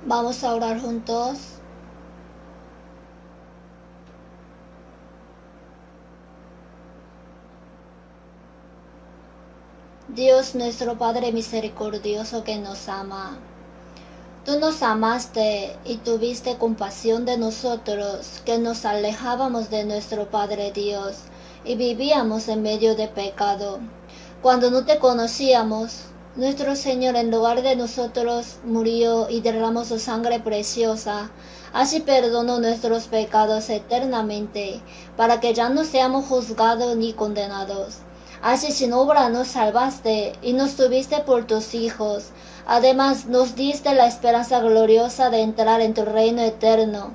Vamos a orar juntos. Dios nuestro Padre misericordioso que nos ama, tú nos amaste y tuviste compasión de nosotros, que nos alejábamos de nuestro Padre Dios y vivíamos en medio de pecado. Cuando no te conocíamos, nuestro Señor en lugar de nosotros murió y derramó su sangre preciosa. Así perdonó nuestros pecados eternamente, para que ya no seamos juzgados ni condenados. Así sin obra nos salvaste y nos tuviste por tus hijos. Además nos diste la esperanza gloriosa de entrar en tu reino eterno.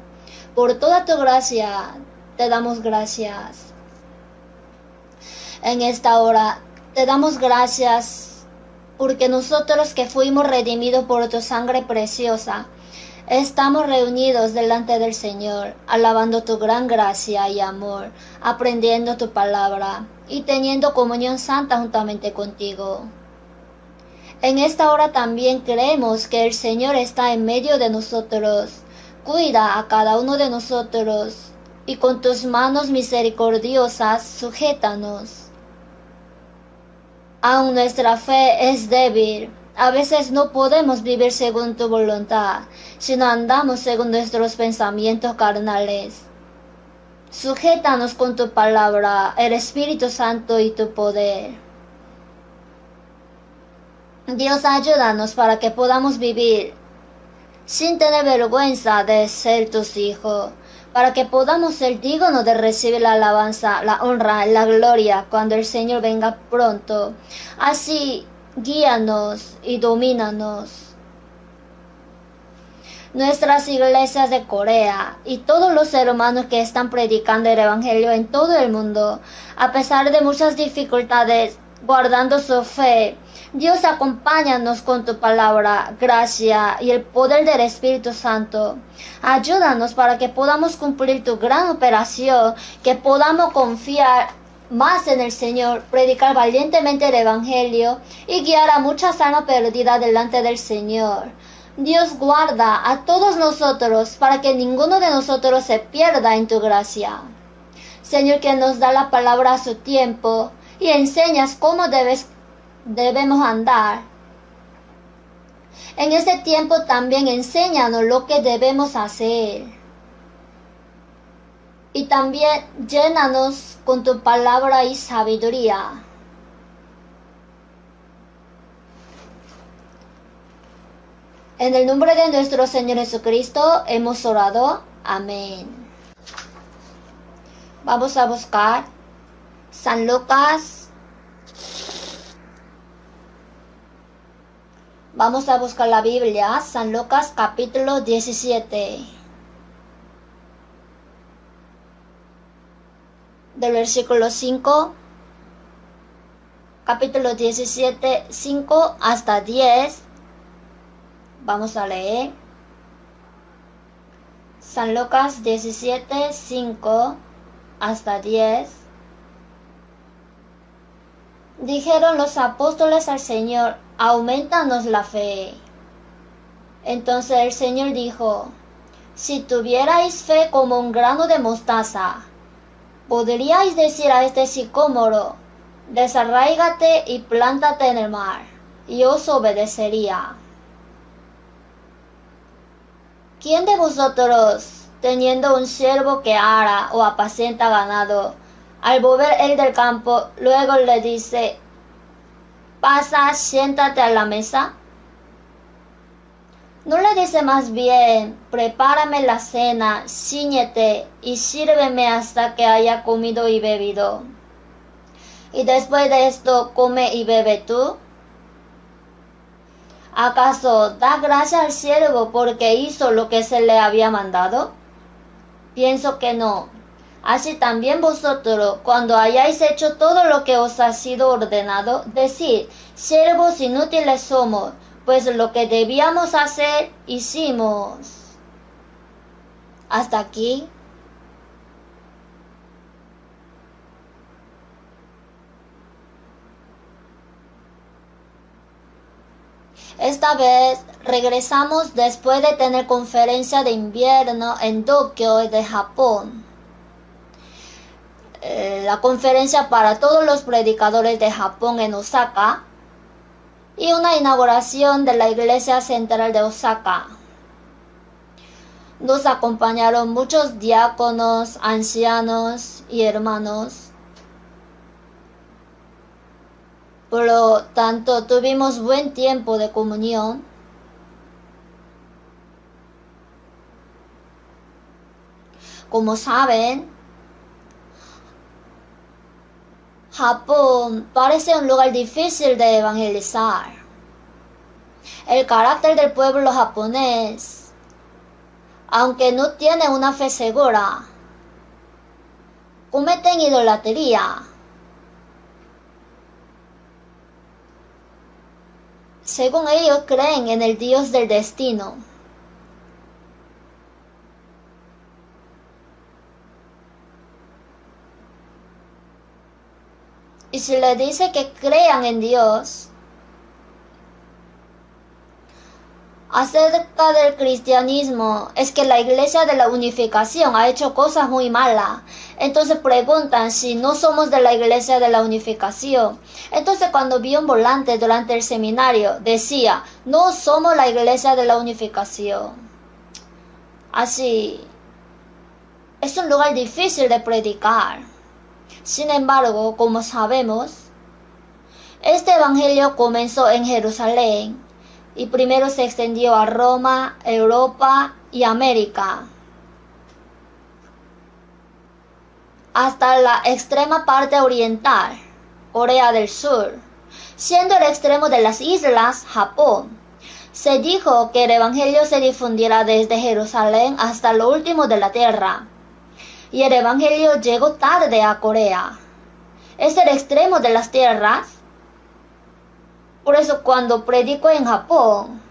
Por toda tu gracia te damos gracias. En esta hora te damos gracias porque nosotros que fuimos redimidos por tu sangre preciosa, estamos reunidos delante del Señor, alabando tu gran gracia y amor, aprendiendo tu palabra y teniendo comunión santa juntamente contigo. En esta hora también creemos que el Señor está en medio de nosotros. Cuida a cada uno de nosotros y con tus manos misericordiosas sujétanos. Aun nuestra fe es débil. A veces no podemos vivir según tu voluntad, sino andamos según nuestros pensamientos carnales. Sujétanos con tu palabra, el Espíritu Santo y tu poder. Dios, ayúdanos para que podamos vivir sin tener vergüenza de ser tus hijos, para que podamos ser dignos de recibir la alabanza, la honra, la gloria cuando el Señor venga pronto. Así, guíanos y domínanos. Nuestras iglesias de Corea y todos los hermanos que están predicando el Evangelio en todo el mundo, a pesar de muchas dificultades, guardando su fe, Dios, acompáñanos con tu palabra, gracia y el poder del Espíritu Santo. Ayúdanos para que podamos cumplir tu gran operación, que podamos confiar más en el Señor, predicar valientemente el Evangelio y guiar a muchas almas perdidas delante del Señor. Dios, guarda a todos nosotros para que ninguno de nosotros se pierda en tu gracia. Señor, que nos da la palabra a su tiempo y enseñas cómo debemos andar. En este tiempo también enséñanos lo que debemos hacer. Y también llénanos con tu palabra y sabiduría. En el nombre de nuestro Señor Jesucristo hemos orado. Amén. Vamos a buscar San Lucas. Vamos a buscar la Biblia, San Lucas capítulo 17. Del versículo 5, capítulo 17, 5 hasta 10. Vamos a leer. San Lucas 17, 5 hasta 10. Dijeron los apóstoles al Señor: aumentanos la fe. Entonces el Señor dijo: si tuvierais fe como un grano de mostaza, podríais decir a este sicómoro: desarráigate y plántate en el mar, y os obedecería. ¿Quién de vosotros, teniendo un siervo que ara o apacienta ganado, al volver él del campo, luego le dice: pasa, siéntate a la mesa? ¿No le dice más bien: prepárame la cena, cíñete y sírveme hasta que haya comido y bebido? Y después de esto, come y bebe tú. ¿Acaso da gracia al siervo porque hizo lo que se le había mandado? Pienso que no. Así también vosotros, cuando hayáis hecho todo lo que os ha sido ordenado, decid: siervos inútiles somos, pues lo que debíamos hacer, hicimos. Hasta aquí. Esta vez regresamos después de tener conferencia de invierno en Tokio de Japón. La conferencia para todos los predicadores de Japón en Osaka y una inauguración de la iglesia central de Osaka. Nos acompañaron muchos diáconos, ancianos y hermanos. Por lo tanto, tuvimos buen tiempo de comunión. Como saben, Japón parece un lugar difícil de evangelizar. El carácter del pueblo japonés, aunque no tiene una fe segura, cometen idolatría. Según ellos creen en el Dios del destino. Y si le dice que crean en Dios, acerca del cristianismo es que la iglesia de la unificación ha hecho cosas muy malas. Entonces preguntan si no somos de la iglesia de la unificación. Entonces cuando vi un volante durante el seminario decía, no somos la iglesia de la unificación. Así, es un lugar difícil de predicar. Sin embargo, como sabemos, este evangelio comenzó en Jerusalén y primero se extendió a Roma, Europa y América, hasta la extrema parte oriental, Corea del Sur, siendo el extremo de las islas, Japón. Se dijo que el evangelio se difundirá desde Jerusalén hasta lo último de la tierra. Y el evangelio llegó tarde a Corea. Es el extremo de las tierras. Por eso cuando predico en Japón,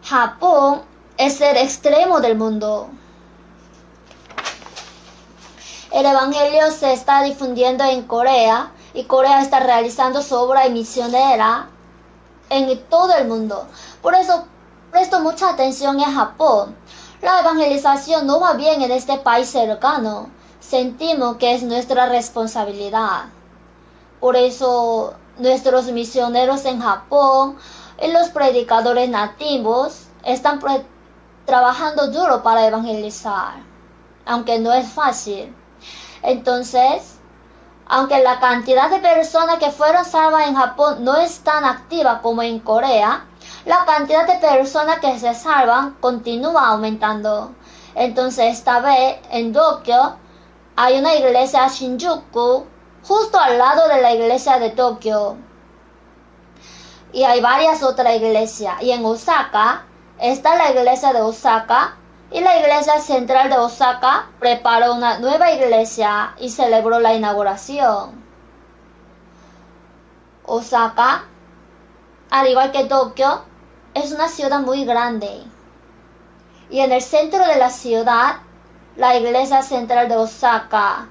Japón es el extremo del mundo. El evangelio se está difundiendo en Corea y Corea está realizando su obra misionera en todo el mundo. Por eso presto mucha atención en Japón. La evangelización no va bien en este país cercano. Sentimos que es nuestra responsabilidad. Por eso nuestros misioneros en Japón y los predicadores nativos están trabajando duro para evangelizar, aunque no es fácil. Entonces, aunque la cantidad de personas que fueron salvas en Japón no es tan activa como en Corea, la cantidad de personas que se salvan continúa aumentando. Entonces esta vez en Tokio hay una iglesia Shinjuku justo al lado de la iglesia de Tokio. Y hay varias otras iglesias. Y en Osaka está la iglesia de Osaka. Y la iglesia central de Osaka preparó una nueva iglesia y celebró la inauguración. Osaka, al igual que Tokio, es una ciudad muy grande. Y en el centro de la ciudad, la iglesia central de Osaka,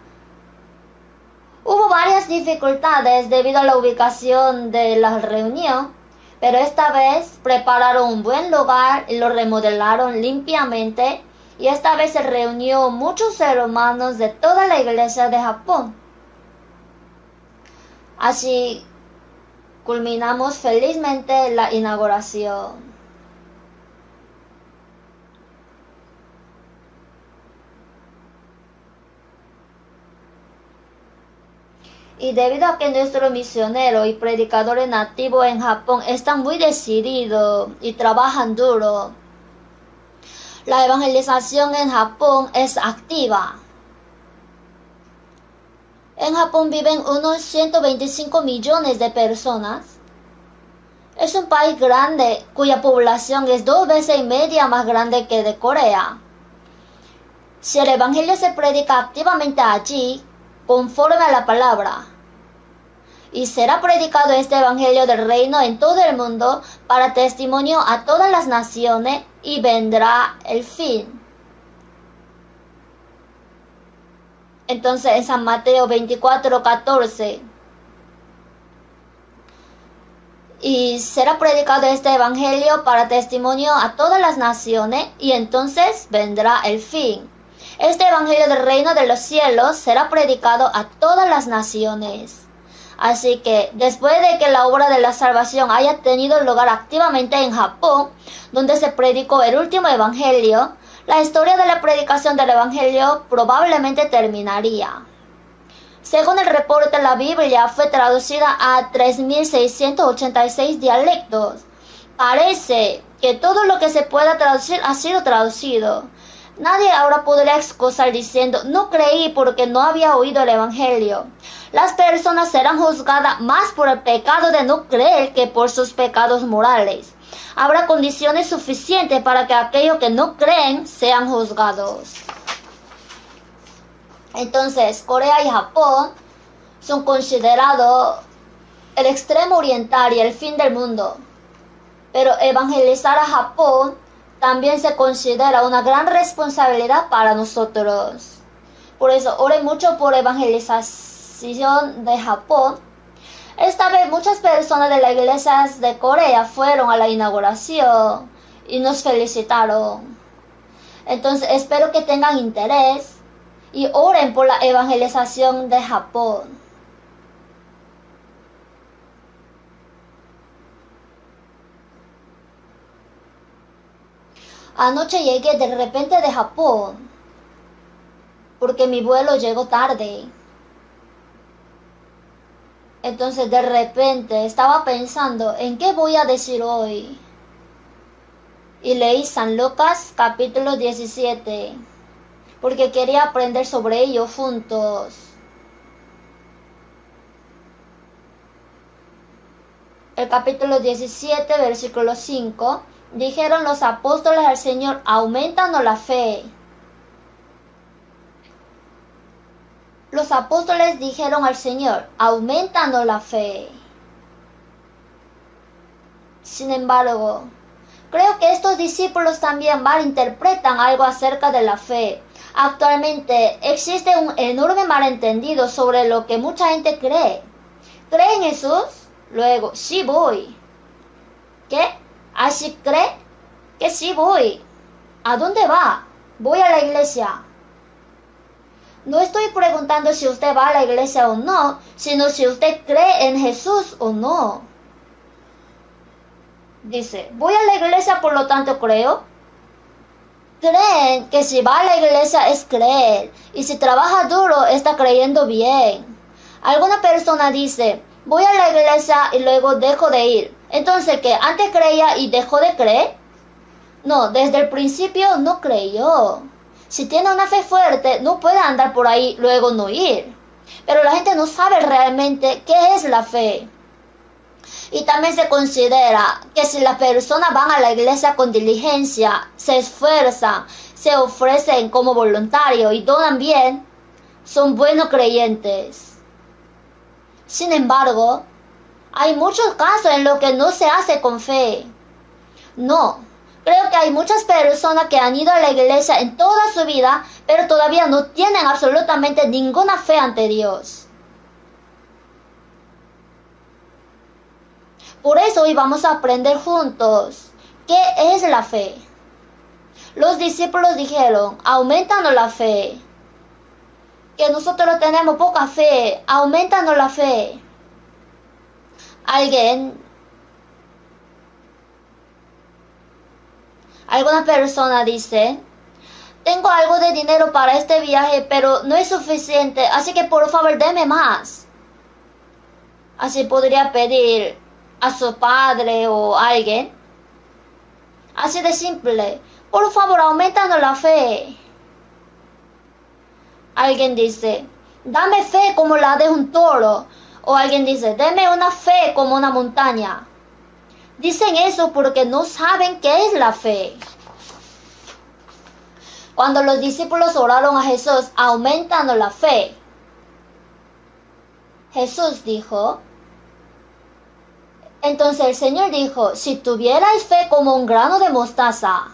hubo varias dificultades debido a la ubicación de la reunión, pero esta vez prepararon un buen lugar y lo remodelaron limpiamente, y esta vez se reunió muchos hermanos de toda la iglesia de Japón. Así culminamos felizmente la inauguración. Y debido a que nuestros misioneros y predicadores nativos en Japón están muy decididos y trabajan duro, la evangelización en Japón es activa. En Japón viven unos 125 millones de personas. Es un país grande cuya población es 2 veces y media más grande que de Corea. Si el evangelio se predica activamente allí, conforme a la palabra, y será predicado este evangelio del reino en todo el mundo para testimonio a todas las naciones, y vendrá el fin. Entonces en San Mateo 24:14, y será predicado este evangelio para testimonio a todas las naciones, y entonces vendrá el fin. Este evangelio del reino de los cielos será predicado a todas las naciones. Así que después de que la obra de la salvación haya tenido lugar activamente en Japón, donde se predicó el último evangelio, la historia de la predicación del evangelio probablemente terminaría. Según el reporte, la Biblia fue traducida a 3.686 dialectos. Parece que todo lo que se pueda traducir ha sido traducido. Nadie ahora podría excusar diciendo, no creí porque no había oído el evangelio. Las personas serán juzgadas más por el pecado de no creer que por sus pecados morales. Habrá condiciones suficientes para que aquellos que no creen sean juzgados. Entonces, Corea y Japón son considerados el extremo oriental y el fin del mundo. Pero evangelizar a Japón también se considera una gran responsabilidad para nosotros. Por eso, oren mucho por evangelización de Japón. Esta vez muchas personas de las iglesias de Corea fueron a la inauguración y nos felicitaron. Entonces, espero que tengan interés y oren por la evangelización de Japón. Anoche llegué de repente de Japón, porque mi vuelo llegó tarde. Entonces de repente estaba pensando en qué voy a decir hoy. Y leí San Lucas capítulo 17, porque quería aprender sobre ello juntos. El capítulo 17, versículo 5. Dijeron los apóstoles al Señor, aumentanos la fe. Los apóstoles dijeron al Señor, aumentanos la fe. Sin embargo, creo que estos discípulos también malinterpretan algo acerca de la fe. Actualmente existe un enorme malentendido sobre lo que mucha gente cree. ¿Cree en Jesús? Luego, sí voy. ¿Qué? ¿Así cree? Que sí voy. ¿A dónde va? Voy a la iglesia. No estoy preguntando si usted va a la iglesia o no, sino si usted cree en Jesús o no. Dice, voy a la iglesia, por lo tanto creo. Creen que si va a la iglesia es creer, y si trabaja duro está creyendo bien. Alguna persona dice, voy a la iglesia y luego dejo de ir. Entonces, ¿qué? ¿Antes creía y dejó de creer? No, desde el principio no creyó. Si tiene una fe fuerte, no puede andar por ahí luego no ir. Pero la gente no sabe realmente qué es la fe. Y también se considera que si las personas van a la iglesia con diligencia, se esfuerzan, se ofrecen como voluntarios y donan bien, son buenos creyentes. Sin embargo, hay muchos casos en los que no se hace con fe. No, creo que hay muchas personas que han ido a la iglesia en toda su vida, pero todavía no tienen absolutamente ninguna fe ante Dios. Por eso hoy vamos a aprender juntos qué es la fe. Los discípulos dijeron, aumentanos la fe. Que nosotros tenemos poca fe, aumentanos la fe. Alguna persona dice, tengo algo de dinero para este viaje, pero no es suficiente, así que por favor deme más. Así podría pedir a su padre o a alguien. Así de simple, por favor aumentanos la fe. Alguien dice, dame fe como la de un toro. O alguien dice, deme una fe como una montaña. Dicen eso porque no saben qué es la fe. Cuando los discípulos oraron a Jesús, aumentanos la fe, Jesús dijo, entonces el Señor dijo, si tuvierais fe como un grano de mostaza.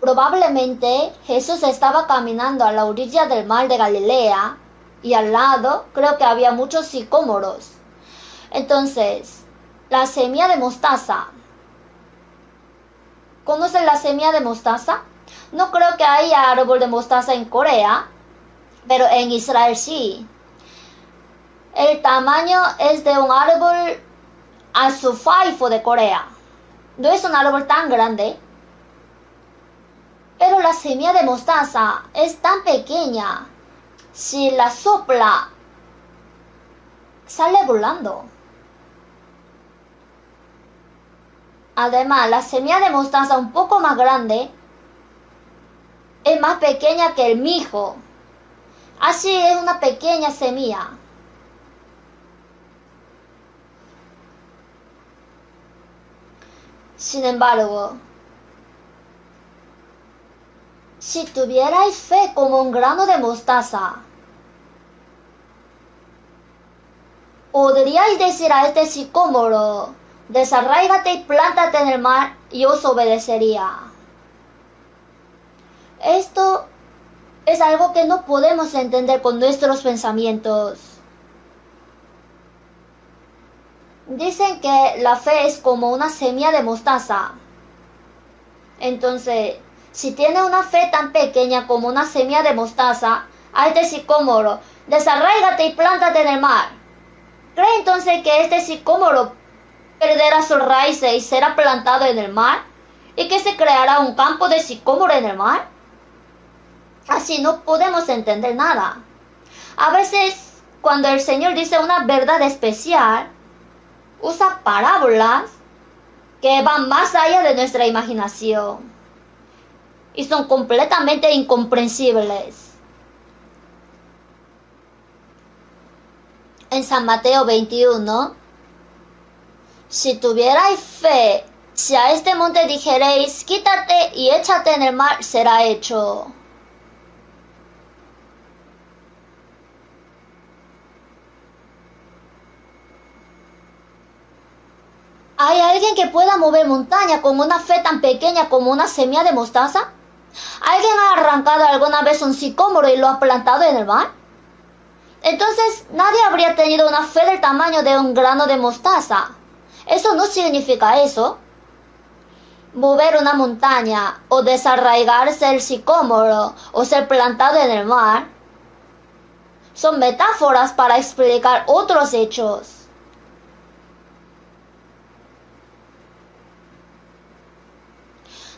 Probablemente Jesús estaba caminando a la orilla del mar de Galilea y al lado creo que había muchos sicómoros. Entonces, la semilla de mostaza. ¿Conocen la semilla de mostaza? No creo que haya árbol de mostaza en Corea, pero en Israel sí. El tamaño es de un árbol azufaifo de Corea. No es un árbol tan grande. Pero la semilla de mostaza es tan pequeña. Si la sopla, sale volando. Además, la semilla de mostaza un poco más grande es más pequeña que el mijo. Así es una pequeña semilla. Sin embargo, si tuvierais fe como un grano de mostaza, podríais decir a este sicómoro: desarráigate y plántate en el mar, y os obedecería. Esto es algo que no podemos entender con nuestros pensamientos. Dicen que la fe es como una semilla de mostaza. Entonces, si tiene una fe tan pequeña como una semilla de mostaza, a este sicómoro: desarráigate y plántate en el mar. ¿Cree entonces que este sicómoro perderá sus raíces y será plantado en el mar? ¿Y que se creará un campo de sicómoro en el mar? Así no podemos entender nada. A veces, cuando el Señor dice una verdad especial, usa parábolas que van más allá de nuestra imaginación y son completamente incomprensibles. En San Mateo 21, si tuvierais fe, si a este monte dijereis: quítate y échate en el mar, será hecho. ¿Hay alguien que pueda mover montaña con una fe tan pequeña como una semilla de mostaza? ¿Alguien ha arrancado alguna vez un sicómoro y lo ha plantado en el mar? Entonces nadie habría tenido una fe del tamaño de un grano de mostaza. Eso no significa eso. Mover una montaña, o desarraigarse el sicómoro, o ser plantado en el mar, son metáforas para explicar otros hechos.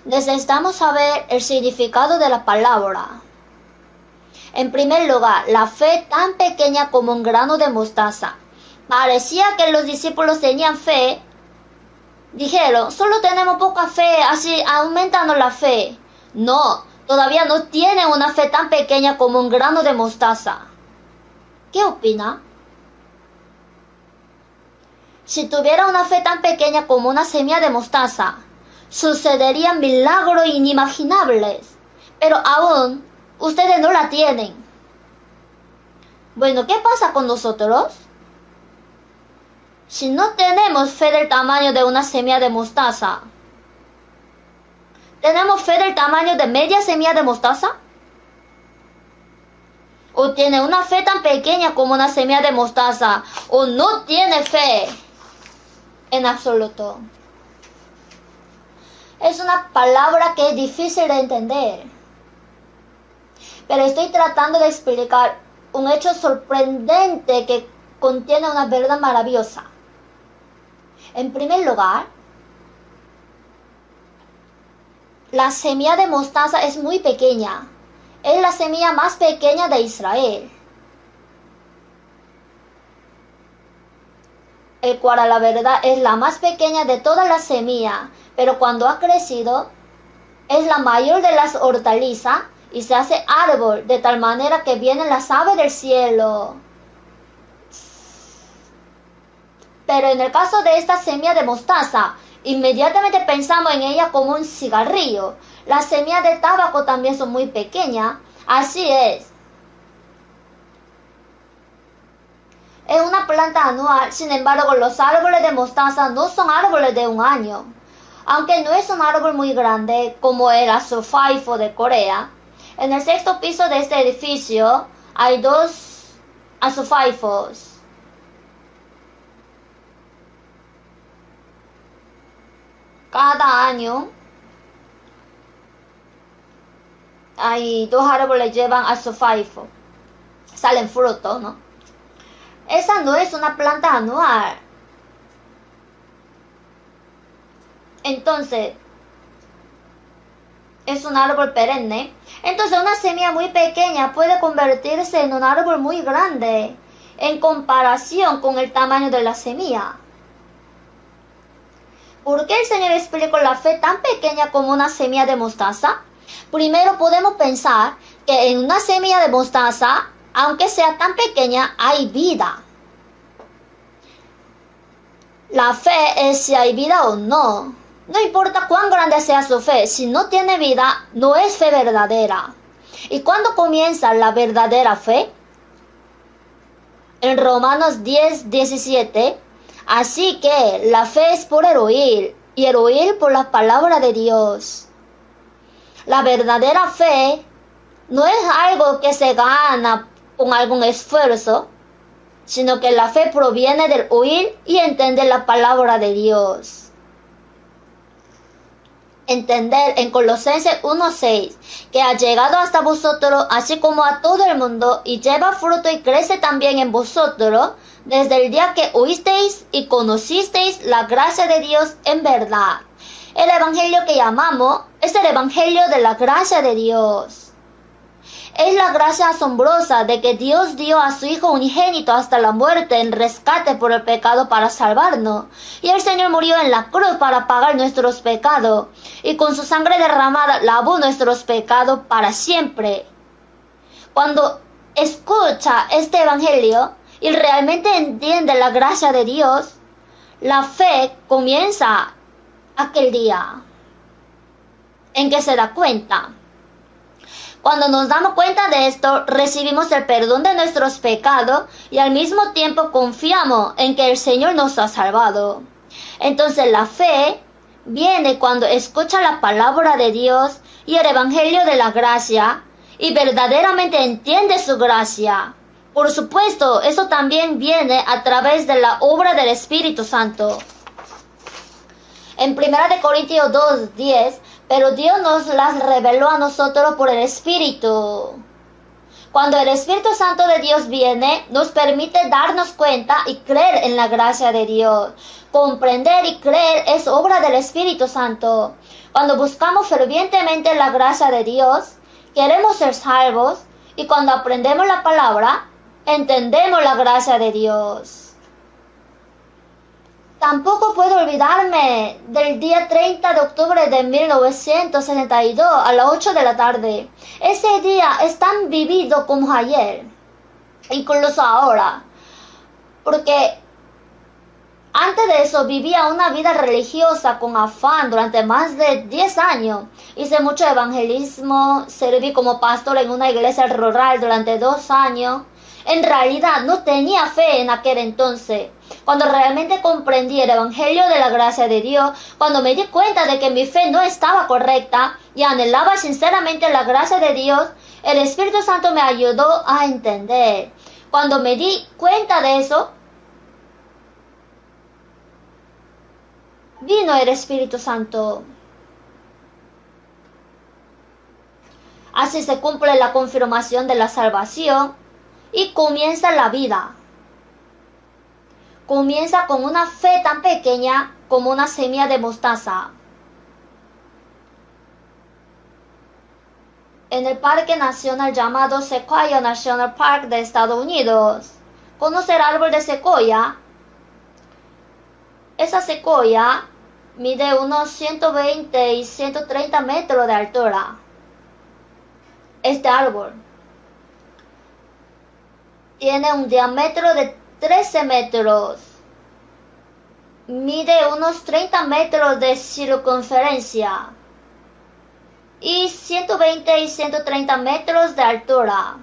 Necesitamos saber el significado de la palabra. En primer lugar, la fe tan pequeña como un grano de mostaza. Parecía que los discípulos tenían fe. Dijeron: solo tenemos poca fe, así aumentanos la fe. No, todavía no tienen una fe tan pequeña como un grano de mostaza. ¿Qué opina? Si tuviera una fe tan pequeña como una semilla de mostaza, sucederían milagros inimaginables, pero aún ustedes no la tienen. Bueno, ¿qué pasa con nosotros? Si no tenemos fe del tamaño de una semilla de mostaza, ¿tenemos fe del tamaño de media semilla de mostaza? ¿O tiene una fe tan pequeña como una semilla de mostaza, o no tiene fe en absoluto? Es una palabra que es difícil de entender, pero estoy tratando de explicar un hecho sorprendente que contiene una verdad maravillosa. En primer lugar, la semilla de mostaza es muy pequeña. Es la semilla más pequeña de Israel, el cual a la verdad es la más pequeña de todas las semillas, pero cuando ha crecido es la mayor de las hortalizas y se hace árbol de tal manera que vienen las aves del cielo. Pero en el caso de esta semilla de mostaza, inmediatamente pensamos en ella como un cigarrillo. Las semillas de tabaco también son muy pequeñas. Así es. Es una planta anual, sin embargo, los árboles de mostaza no son árboles de un año. Aunque no es un árbol muy grande como el azufaifo de Corea, en el sexto piso de este edificio hay dos azofaifos. Cada año hay 2 árboles llevan azofaifo. Salen frutos, ¿no? Esa no es una planta anual. Entonces, es un árbol perenne. Entonces, una semilla muy pequeña puede convertirse en un árbol muy grande en comparación con el tamaño de la semilla. ¿Por qué el Señor explicó la fe tan pequeña como una semilla de mostaza? Primero podemos pensar que en una semilla de mostaza, aunque sea tan pequeña, hay vida. La fe es si hay vida o no. No importa cuán grande sea su fe, si no tiene vida, no es fe verdadera. ¿Y cuándo comienza la verdadera fe? En Romanos 10:17, así que la fe es por el oír, y el oír por la palabra de Dios. La verdadera fe no es algo que se gana con algún esfuerzo, sino que la fe proviene del oír y entender la palabra de Dios. Entender en Colosenses 1:6 que ha llegado hasta vosotros así como a todo el mundo y lleva fruto y crece también en vosotros desde el día que oísteis y conocisteis la gracia de Dios en verdad. El evangelio que llamamos es el evangelio de la gracia de Dios. Es la gracia asombrosa de que Dios dio a su Hijo unigénito hasta la muerte en rescate por el pecado para salvarnos. Y el Señor murió en la cruz para pagar nuestros pecados. Y con su sangre derramada lavó nuestros pecados para siempre. Cuando escucha este evangelio y realmente entiende la gracia de Dios, la fe comienza aquel día en que se da cuenta. Cuando nos damos cuenta de esto, recibimos el perdón de nuestros pecados y al mismo tiempo confiamos en que el Señor nos ha salvado. Entonces la fe viene cuando escucha la palabra de Dios y el evangelio de la gracia y verdaderamente entiende su gracia. Por supuesto, eso también viene a través de la obra del Espíritu Santo. En 1 Corintios 2:10, pero Dios nos las reveló a nosotros por el Espíritu. Cuando el Espíritu Santo de Dios viene, nos permite darnos cuenta y creer en la gracia de Dios. Comprender y creer es obra del Espíritu Santo. Cuando buscamos fervientemente la gracia de Dios, queremos ser salvos y cuando aprendemos la palabra, entendemos la gracia de Dios. Tampoco puedo olvidarme del día 30 de octubre de 1962 a las 8 de la tarde. Ese día es tan vivido como ayer, incluso ahora, porque antes de eso vivía una vida religiosa con afán durante más de 10 años. Hice mucho evangelismo, serví como pastor en una iglesia rural durante 2 años. En realidad no tenía fe en aquel entonces. Cuando realmente comprendí el evangelio de la gracia de Dios, cuando me di cuenta de que mi fe no estaba correcta y anhelaba sinceramente la gracia de Dios, el Espíritu Santo me ayudó a entender. Cuando me di cuenta de eso, vino el Espíritu Santo. Así se cumple la confirmación de la salvación y comienza la vida. Comienza con una fe tan pequeña como una semilla de mostaza. En el parque nacional llamado Sequoia National Park de Estados Unidos, ¿conoce el árbol de secoya? Esa secoya mide unos 120 y 130 metros de altura. Este árbol tiene un diámetro de 13 metros. Mide unos 30 metros de circunferencia y 120 y 130 metros de altura.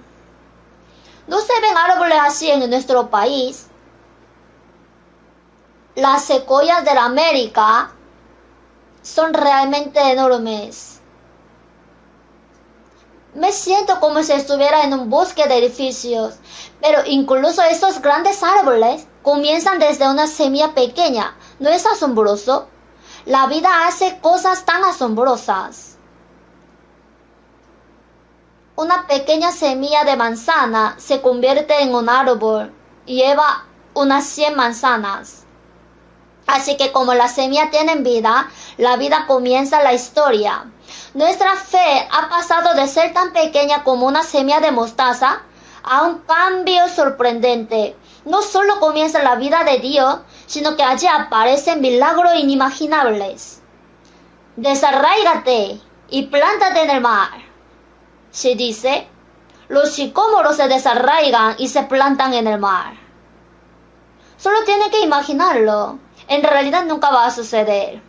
No se ven árboles así en nuestro país. Las secoyas de la América son realmente enormes. Me siento como si estuviera en un bosque de edificios, pero incluso estos grandes árboles comienzan desde una semilla pequeña. ¿No es asombroso? La vida hace cosas tan asombrosas. Una pequeña semilla de manzana se convierte en un árbol y lleva unas 100 manzanas. Así que como las semillas tienen vida, la vida comienza la historia. Nuestra fe ha pasado de ser tan pequeña como una semilla de mostaza a un cambio sorprendente. No solo comienza la vida de Dios, sino que allí aparecen milagros inimaginables. Desarráigate y plántate en el mar. Se dice, los sicómoros se desarraigan y se plantan en el mar. Solo tiene que imaginarlo. En realidad nunca va a suceder.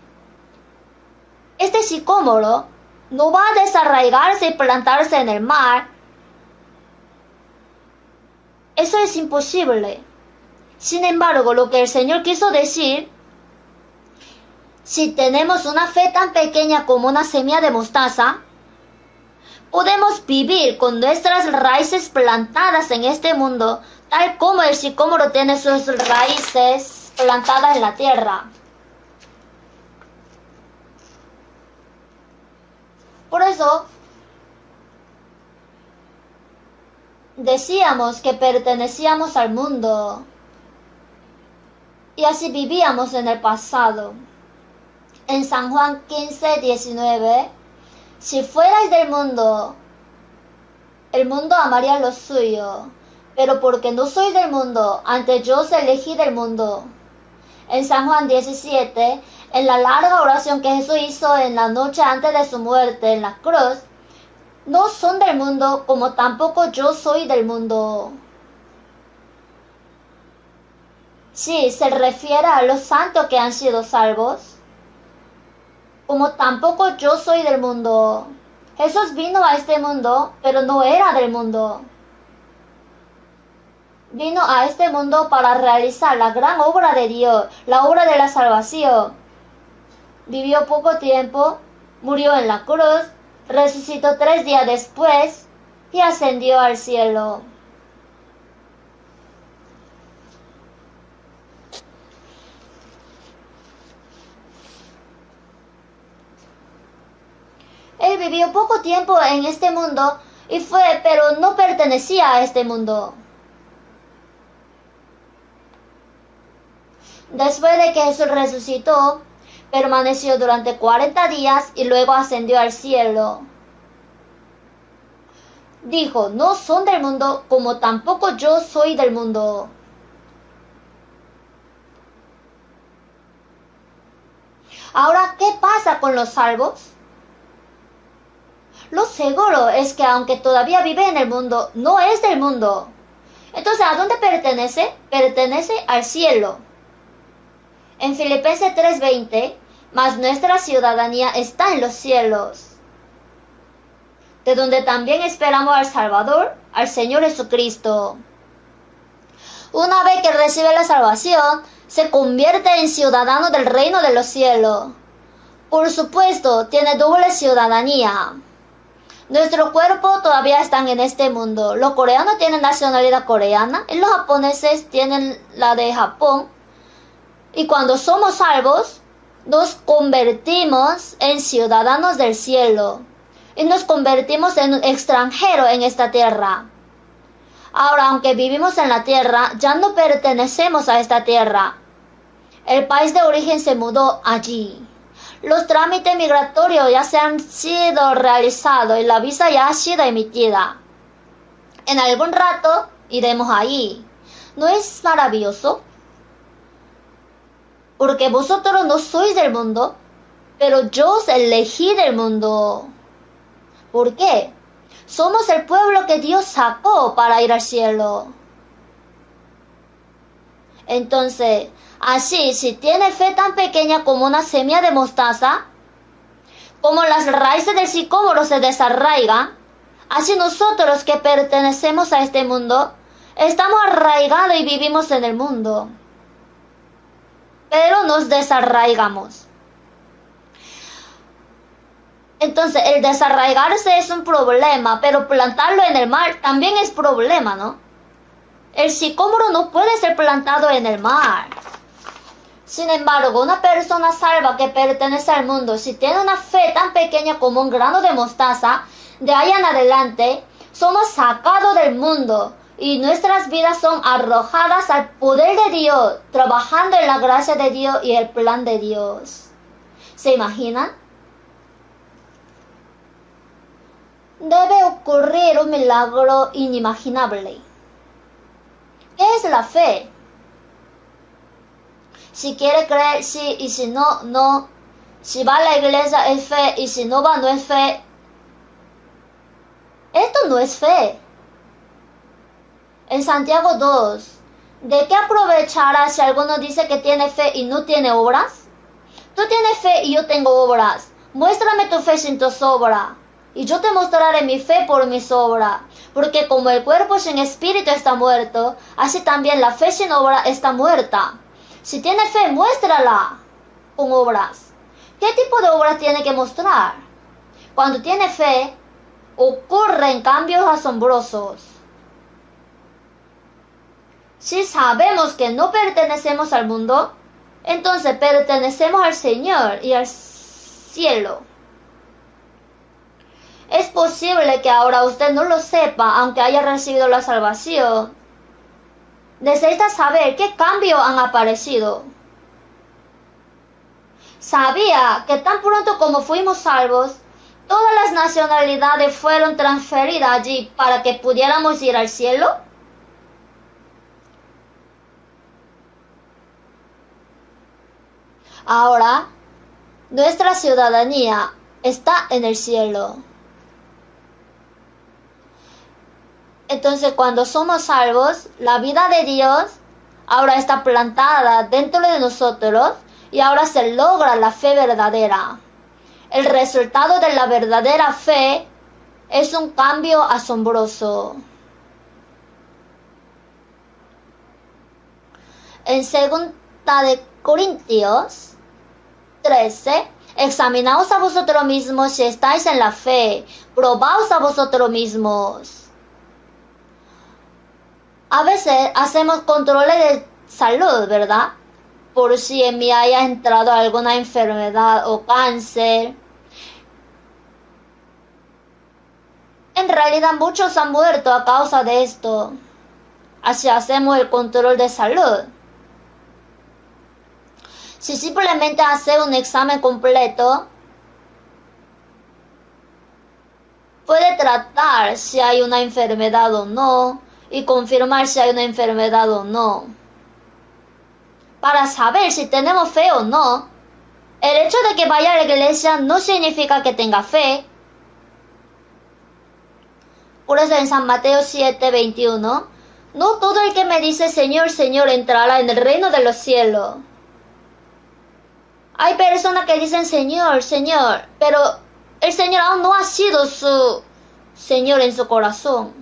Este sicómoro no va a desarraigarse y plantarse en el mar. Eso es imposible. Sin embargo, lo que el Señor quiso decir, si tenemos una fe tan pequeña como una semilla de mostaza, podemos vivir con nuestras raíces plantadas en este mundo, tal como el sicómoro tiene sus raíces plantadas en la tierra. Por eso, decíamos que pertenecíamos al mundo y así vivíamos en el pasado. En San Juan 15:19, si fuerais del mundo, el mundo amaría lo suyo, pero porque no soy del mundo, antes yo os elegí del mundo. En San Juan 17, en la larga oración que Jesús hizo en la noche antes de su muerte en la cruz, no son del mundo como tampoco yo soy del mundo. Sí, se refiere a los santos que han sido salvos, como tampoco yo soy del mundo. Jesús vino a este mundo, pero no era del mundo. Vino a este mundo para realizar la gran obra de Dios, la obra de la salvación. Vivió poco tiempo, murió en la cruz, resucitó 3 días después y ascendió al cielo. Él vivió poco tiempo en este mundo pero no pertenecía a este mundo. Después de que Jesús resucitó, permaneció durante 40 días y luego ascendió al cielo. Dijo, no son del mundo como tampoco yo soy del mundo. Ahora, ¿qué pasa con los salvos? Lo seguro es que aunque todavía vive en el mundo, no es del mundo. Entonces, ¿a dónde pertenece? Pertenece al cielo. En Filipenses 3:20, mas nuestra ciudadanía está en los cielos, de donde también esperamos al Salvador, al Señor Jesucristo. Una vez que recibe la salvación, se convierte en ciudadano del reino de los cielos. Por supuesto, tiene doble ciudadanía. Nuestro cuerpo todavía están en este mundo. Los coreanos tienen nacionalidad coreana y los japoneses tienen la de Japón. Y cuando somos salvos, nos convertimos en ciudadanos del cielo y nos convertimos en un extranjero en esta tierra. Ahora, aunque vivimos en la tierra, ya no pertenecemos a esta tierra. El país de origen se mudó allí. Los trámites migratorios ya se han sido realizados y la visa ya ha sido emitida. En algún rato iremos allí. ¿No es maravilloso? Porque vosotros no sois del mundo, pero yo os elegí del mundo. ¿Por qué? Somos el pueblo que Dios sacó para ir al cielo. Entonces, así, si tiene fe tan pequeña como una semilla de mostaza, como las raíces del sicómoro se desarraigan, así nosotros que pertenecemos a este mundo, estamos arraigados y vivimos en el mundo. Pero nos desarraigamos. Entonces, el desarraigarse es un problema, pero plantarlo en el mar también es problema, ¿no? El sicómoro no puede ser plantado en el mar. Sin embargo, una persona salva que pertenece al mundo, si tiene una fe tan pequeña como un grano de mostaza, de ahí en adelante, somos sacados del mundo y nuestras vidas son arrojadas al poder de Dios, trabajando en la gracia de Dios y el plan de Dios. ¿Se imaginan? Debe ocurrir un milagro inimaginable. ¿Qué es la fe? Si quiere creer, sí, y si no, no. Si va a la iglesia es fe, y si no va, no es fe. Esto no es fe. En Santiago 2, ¿de qué aprovechará si alguno dice que tiene fe y no tiene obras? Tú tienes fe y yo tengo obras. Muéstrame tu fe sin tus obras, y yo te mostraré mi fe por mis obras. Porque como el cuerpo sin espíritu está muerto, así también la fe sin obra está muerta. Si tiene fe, muéstrala con obras. ¿Qué tipo de obras tiene que mostrar? Cuando tiene fe, ocurren cambios asombrosos. Si sabemos que no pertenecemos al mundo, entonces pertenecemos al Señor y al cielo. Es posible que ahora usted no lo sepa, aunque haya recibido la salvación. Necesita saber qué cambios han aparecido. ¿Sabía que tan pronto como fuimos salvos, todas las nacionalidades fueron transferidas allí para que pudiéramos ir al cielo? Ahora, nuestra ciudadanía está en el cielo. Entonces, cuando somos salvos, la vida de Dios ahora está plantada dentro de nosotros y ahora se logra la fe verdadera. El resultado de la verdadera fe es un cambio asombroso. En 2 de Corintios 13, examinaos a vosotros mismos si estáis en la fe, probaos a vosotros mismos. A veces hacemos controles de salud, ¿verdad? Por si en mí haya entrado alguna enfermedad o cáncer. En realidad muchos han muerto a causa de esto. Así hacemos el control de salud. Si simplemente hace un examen completo, puede tratar si hay una enfermedad o no y confirmar si hay una enfermedad o no. Para saber si tenemos fe o no, el hecho de que vaya a la iglesia no significa que tenga fe. Por eso en San Mateo 7:21, no todo el que me dice Señor, Señor entrará en el reino de los cielos. Hay personas que dicen Señor, Señor, pero el Señor aún no ha sido su Señor en su corazón.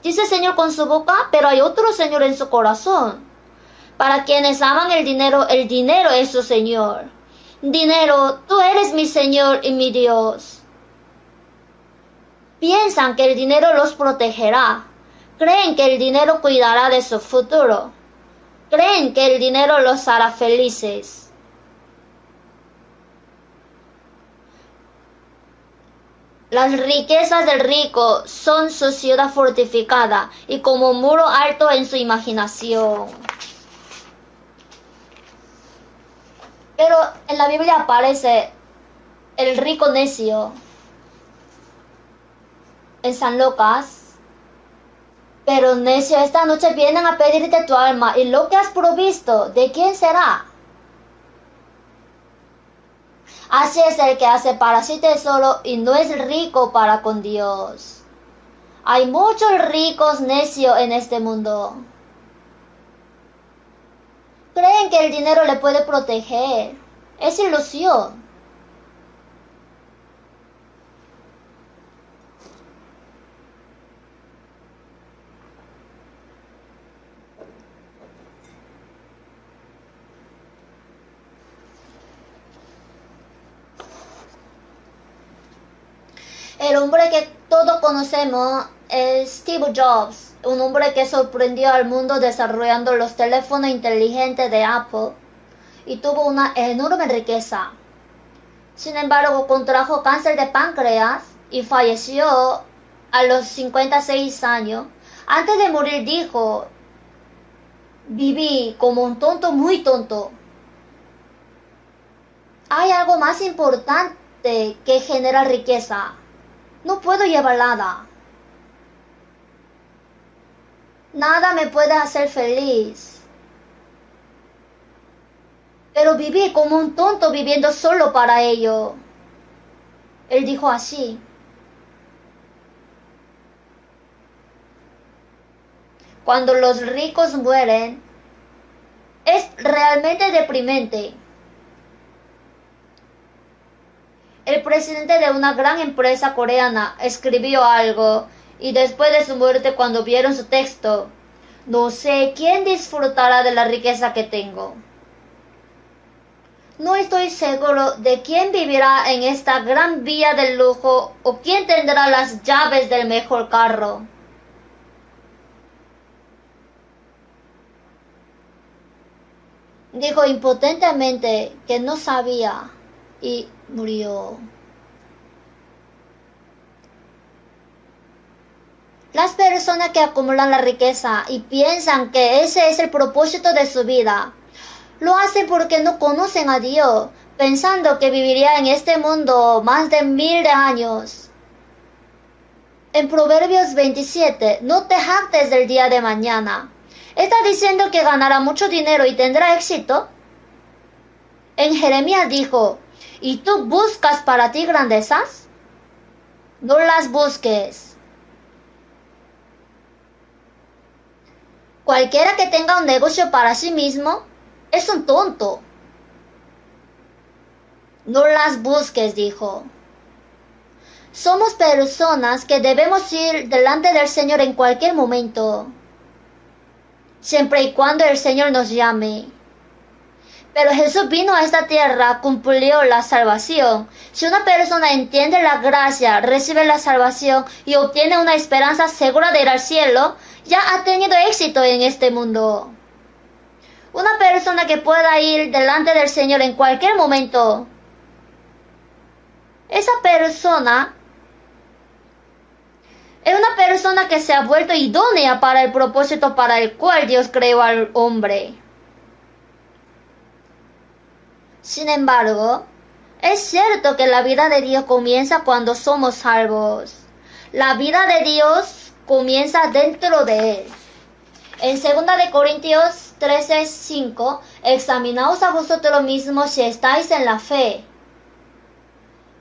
Dice Señor con su boca, pero hay otro Señor en su corazón. Para quienes aman el dinero es su Señor. Dinero, tú eres mi Señor y mi Dios. Piensan que el dinero los protegerá. Creen que el dinero cuidará de su futuro. Creen que el dinero los hará felices. Las riquezas del rico son su ciudad fortificada y como un muro alto en su imaginación. Pero en la Biblia aparece el rico necio en San Lucas. Pero necio, esta noche vienen a pedirte tu alma y lo que has provisto, ¿de quién será? Así es el que hace para sí tesoro y no es rico para con Dios. Hay muchos ricos necios en este mundo. Creen que el dinero le puede proteger. Es ilusión. El hombre que todos conocemos es Steve Jobs, un hombre que sorprendió al mundo desarrollando los teléfonos inteligentes de Apple y tuvo una enorme riqueza. Sin embargo, contrajo cáncer de páncreas y falleció a los 56 años. Antes de morir dijo: viví como un tonto, muy tonto. Hay algo más importante que generar riqueza. No puedo llevar nada. Nada me puede hacer feliz. Pero viví como un tonto viviendo solo para ello. Él dijo así. Cuando los ricos mueren, es realmente deprimente. El presidente de una gran empresa coreana escribió algo y después de su muerte, cuando vieron su texto, no sé quién disfrutará de la riqueza que tengo. No estoy seguro de quién vivirá en esta gran vía del lujo o quién tendrá las llaves del mejor carro. Dijo impotentemente que no sabía y murió. Las personas que acumulan la riqueza y piensan que ese es el propósito de su vida, lo hacen porque no conocen a Dios, pensando que viviría en este mundo más de 1000 años. En Proverbios 27, no te jactes del día de mañana. ¿Está diciendo que ganará mucho dinero y tendrá éxito? En Jeremías dijo: ¿y tú buscas para ti grandezas? No las busques. Cualquiera que tenga un negocio para sí mismo es un tonto. No las busques, dijo. Somos personas que debemos ir delante del Señor en cualquier momento, siempre y cuando el Señor nos llame. Pero Jesús vino a esta tierra, cumplió la salvación. Si una persona entiende la gracia, recibe la salvación y obtiene una esperanza segura de ir al cielo, ya ha tenido éxito en este mundo. Una persona que pueda ir delante del Señor en cualquier momento, esa persona es una persona que se ha vuelto idónea para el propósito para el cual Dios creó al hombre. Sin embargo, es cierto que la vida de Dios comienza cuando somos salvos. La vida de Dios comienza dentro de Él. En 2 Corintios 13:5, examinaos a vosotros mismos si estáis en la fe.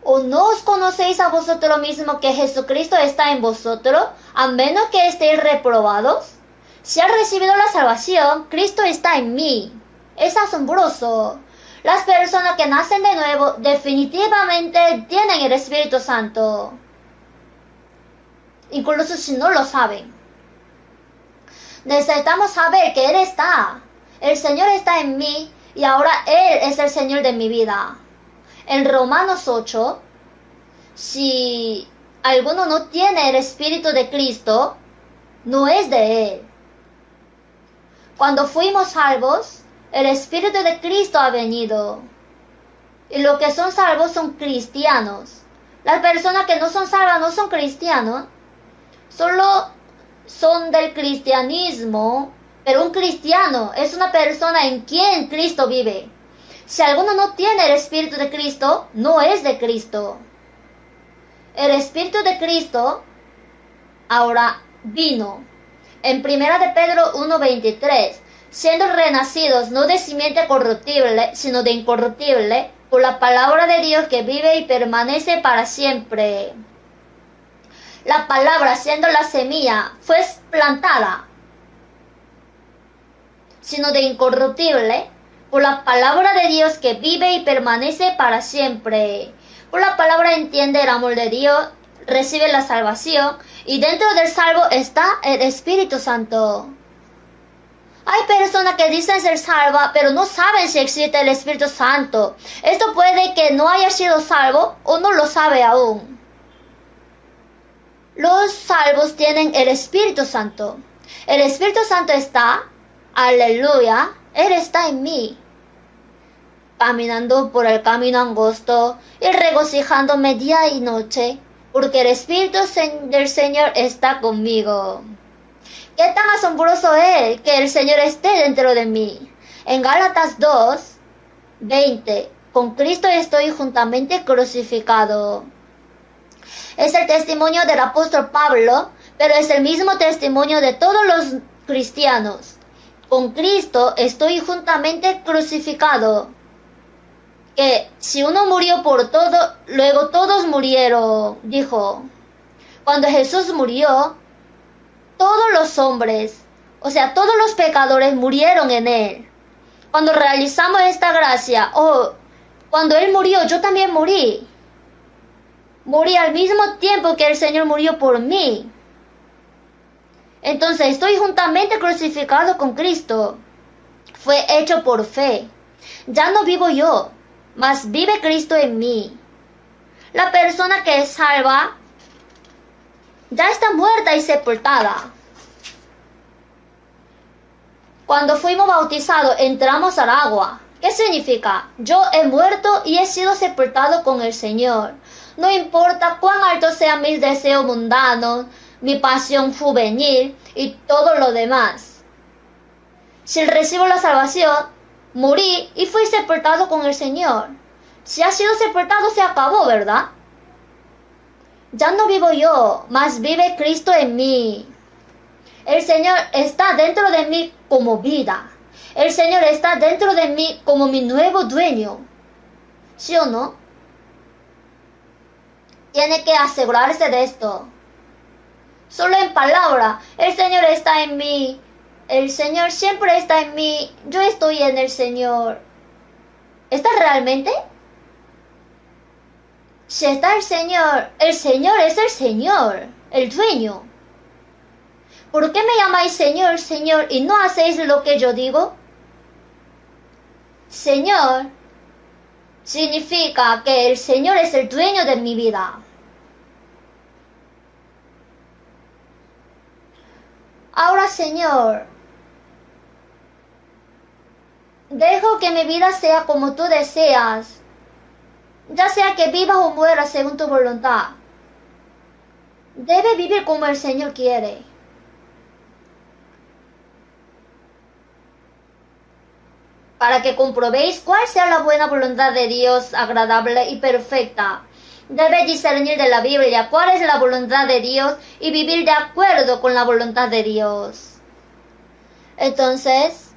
¿O no os conocéis a vosotros mismos que Jesucristo está en vosotros, a menos que estéis reprobados? Si has recibido la salvación, Cristo está en mí. Es asombroso. Las personas que nacen de nuevo definitivamente tienen el Espíritu Santo, incluso si no lo saben. Necesitamos saber que Él está. El Señor está en mí y ahora Él es el Señor de mi vida. En Romanos 8, si alguno no tiene el Espíritu de Cristo, no es de Él. Cuando fuimos salvos, el Espíritu de Cristo ha venido. Y los que son salvos son cristianos. Las personas que no son salvas no son cristianos. Solo son del cristianismo. Pero un cristiano es una persona en quien Cristo vive. Si alguno no tiene el Espíritu de Cristo, no es de Cristo. El Espíritu de Cristo ahora vino. En 1 de Pedro 1:23, siendo renacidos no de simiente corruptible, sino de incorruptible, por la palabra de Dios que vive y permanece para siempre. La palabra, siendo la semilla, fue plantada, sino de incorruptible, por la palabra de Dios que vive y permanece para siempre. Por la palabra entiende el amor de Dios, recibe la salvación, y dentro del salvo está el Espíritu Santo. Hay personas que dicen ser salvas, pero no saben si existe el Espíritu Santo. Esto puede que no haya sido salvo o no lo sabe aún. Los salvos tienen el Espíritu Santo. El Espíritu Santo está, aleluya, Él está en mí. Caminando por el camino angosto y regocijándome día y noche, porque el Espíritu del Señor está conmigo. Qué tan asombroso es que el Señor esté dentro de mí. En Gálatas 2:20, con Cristo estoy juntamente crucificado. Es el testimonio del apóstol Pablo, pero es el mismo testimonio de todos los cristianos. Con Cristo estoy juntamente crucificado. Que si uno murió por todo, luego todos murieron, dijo. Cuando Jesús murió, todos los hombres, o sea, todos los pecadores murieron en Él. Cuando realizamos esta gracia, cuando Él murió, yo también morí. Morí al mismo tiempo que el Señor murió por mí. Entonces estoy juntamente crucificado con Cristo. Fue hecho por fe. Ya no vivo yo, mas vive Cristo en mí. La persona que es salva ya está muerta y sepultada. Cuando fuimos bautizados, entramos al agua. ¿Qué significa? Yo he muerto y he sido sepultado con el Señor. No importa cuán altos sean mis deseos mundanos, mi pasión juvenil y todo lo demás. Si recibo la salvación, morí y fui sepultado con el Señor. Si ha sido sepultado, se acabó, ¿verdad? Ya no vivo yo, mas vive Cristo en mí. El Señor está dentro de mí como vida. El Señor está dentro de mí como mi nuevo dueño. ¿Sí o no? Tiene que asegurarse de esto. Solo en palabra, el Señor está en mí. El Señor siempre está en mí. Yo estoy en el Señor. ¿Estás realmente? Si está el Señor es el Señor, el dueño. ¿Por qué me llamáis Señor, Señor, y no hacéis lo que yo digo? Señor significa que el Señor es el dueño de mi vida. Ahora, Señor, dejo que mi vida sea como tú deseas, ya sea que viva o muera según tu voluntad. Debe vivir como el Señor quiere. Para que comprobéis cuál sea la buena voluntad de Dios, agradable y perfecta. Debe discernir de la Biblia cuál es la voluntad de Dios y vivir de acuerdo con la voluntad de Dios. Entonces,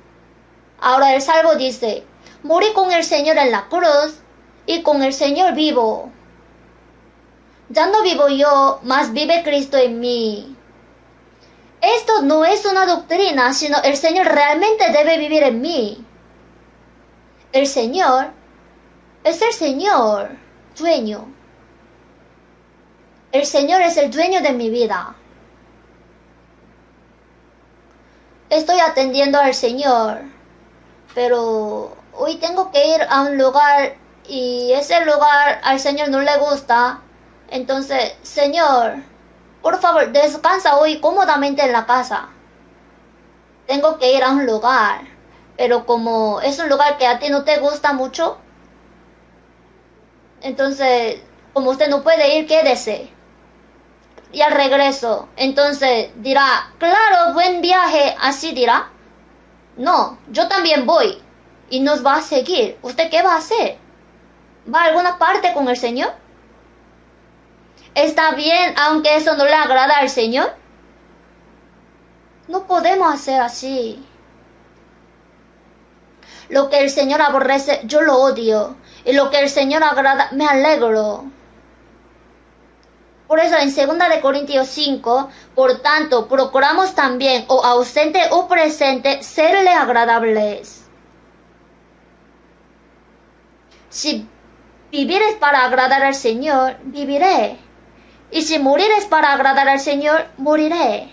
ahora el salvo dice, morí con el Señor en la cruz y con el Señor vivo. Ya no vivo yo, mas vive Cristo en mí. Esto no es una doctrina, sino el Señor realmente debe vivir en mí. El Señor es el Señor, dueño. El Señor es el dueño de mi vida. Estoy atendiendo al Señor, pero hoy tengo que ir a un lugar y ese lugar al Señor no le gusta. Entonces, Señor, por favor, descansa hoy cómodamente en la casa. Tengo que ir a un lugar, pero como es un lugar que a ti no te gusta mucho, entonces, como usted no puede ir, quédese. Y al regreso, entonces dirá, claro, buen viaje, así dirá. No, yo también voy y nos va a seguir. ¿Usted qué va a hacer? ¿Va a alguna parte con el Señor? ¿Está bien aunque eso no le agrada al Señor? No podemos hacer así. Lo que el Señor aborrece, yo lo odio. Y lo que el Señor agrada, me alegro. Por eso en 2 de Corintios 5, por tanto, procuramos también, o ausente o presente, serle agradables. Si vivir es para agradar al Señor, viviré. Y si morir es para agradar al Señor, moriré.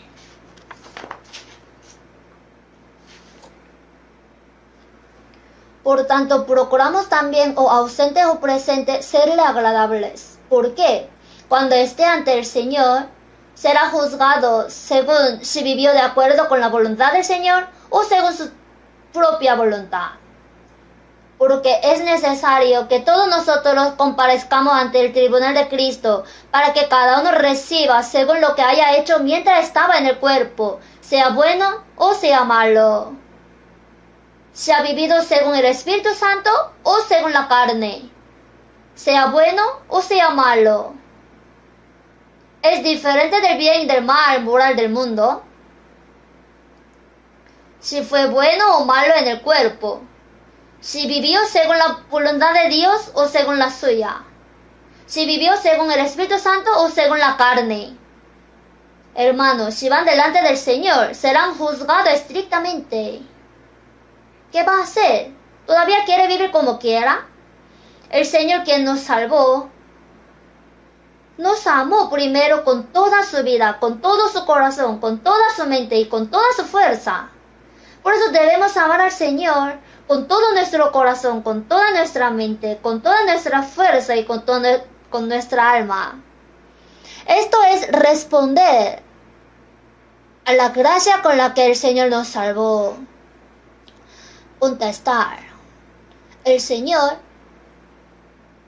Por tanto, procuramos también, o ausente o presente, serle agradables. ¿Por qué? Cuando esté ante el Señor, será juzgado según si vivió de acuerdo con la voluntad del Señor o según su propia voluntad. Porque es necesario que todos nosotros comparezcamos ante el tribunal de Cristo para que cada uno reciba según lo que haya hecho mientras estaba en el cuerpo, sea bueno o sea malo. Si ha vivido según el Espíritu Santo o según la carne, sea bueno o sea malo. Es diferente del bien y del mal moral del mundo. Si fue bueno o malo en el cuerpo. Si vivió según la voluntad de Dios o según la suya. Si vivió según el Espíritu Santo o según la carne. Hermanos, si van delante del Señor, serán juzgados estrictamente. ¿Qué va a hacer? ¿Todavía quiere vivir como quiera? El Señor, quien nos salvó, nos amó primero con toda su vida, con todo su corazón, con toda su mente y con toda su fuerza. Por eso debemos amar al Señor con todo nuestro corazón, con toda nuestra mente, con toda nuestra fuerza y con nuestra alma. Esto es responder a la gracia con la que el Señor nos salvó. Contestar. El Señor